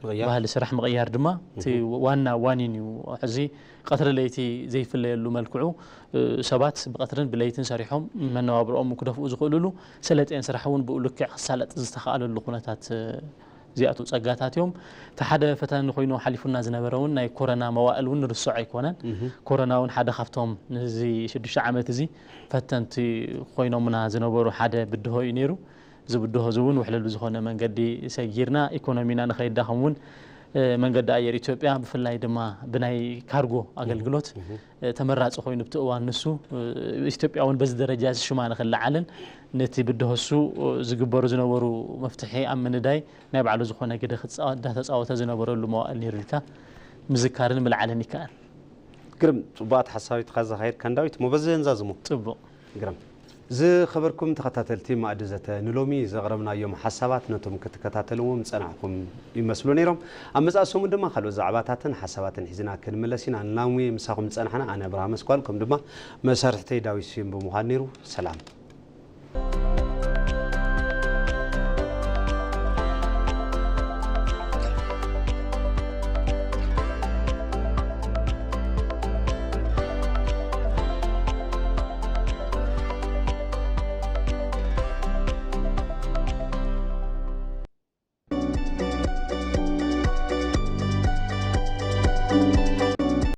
بهل سرح مغيار دما تي وانا وانينيو حزي قطر ليتي زي في الليل ملكعو سبات بقطرن بليتن سريحهم من نوابرهم كدفو زخللو سلطين سرحون بقولك سالط زتخالو لخونتات زياتو صقاتاتهم تحده فتن خوينو حليفنا زنبرون ناي كورونا موائلون رسع يكونن كوروناون حدا خفتهم زي 6 عامات زي فتنتي خوينو منا زنبرو حدا بدهو ينيرو زبدوه زون وحللو زخونه منقدي سيرنا ايكونومينا نخيداخمون منقد اير اثيوبيا بفلاي دما بناي كارغو اغلغلوت تمراص خوينو بتوان نسو اثيوبياون بز درجه شما نخلعلن نتي بدهسو زغبرو زنبرو مفتحي امنداي ناي بعلو زخونه كده تصاوته زنبرو موال نيرلكا مذكارن ملعلن يكال قرم صبات حسابي تخزا خير كان داويت مبزن زازمو طبو قرم زي خبركم تخاتلتي ما ادزته نلومي زغربنا يوم حسابات نتم كتكاتلوم صنعكم يمسلو نيرم امصاصوم دما خلو زعباتاتن حساباتن حزنا كنملسينا نلاوي مساكم صنحنا انا ابراهيم اسقالكم دما مسارحتي داويت سيم بمهانيرو سلام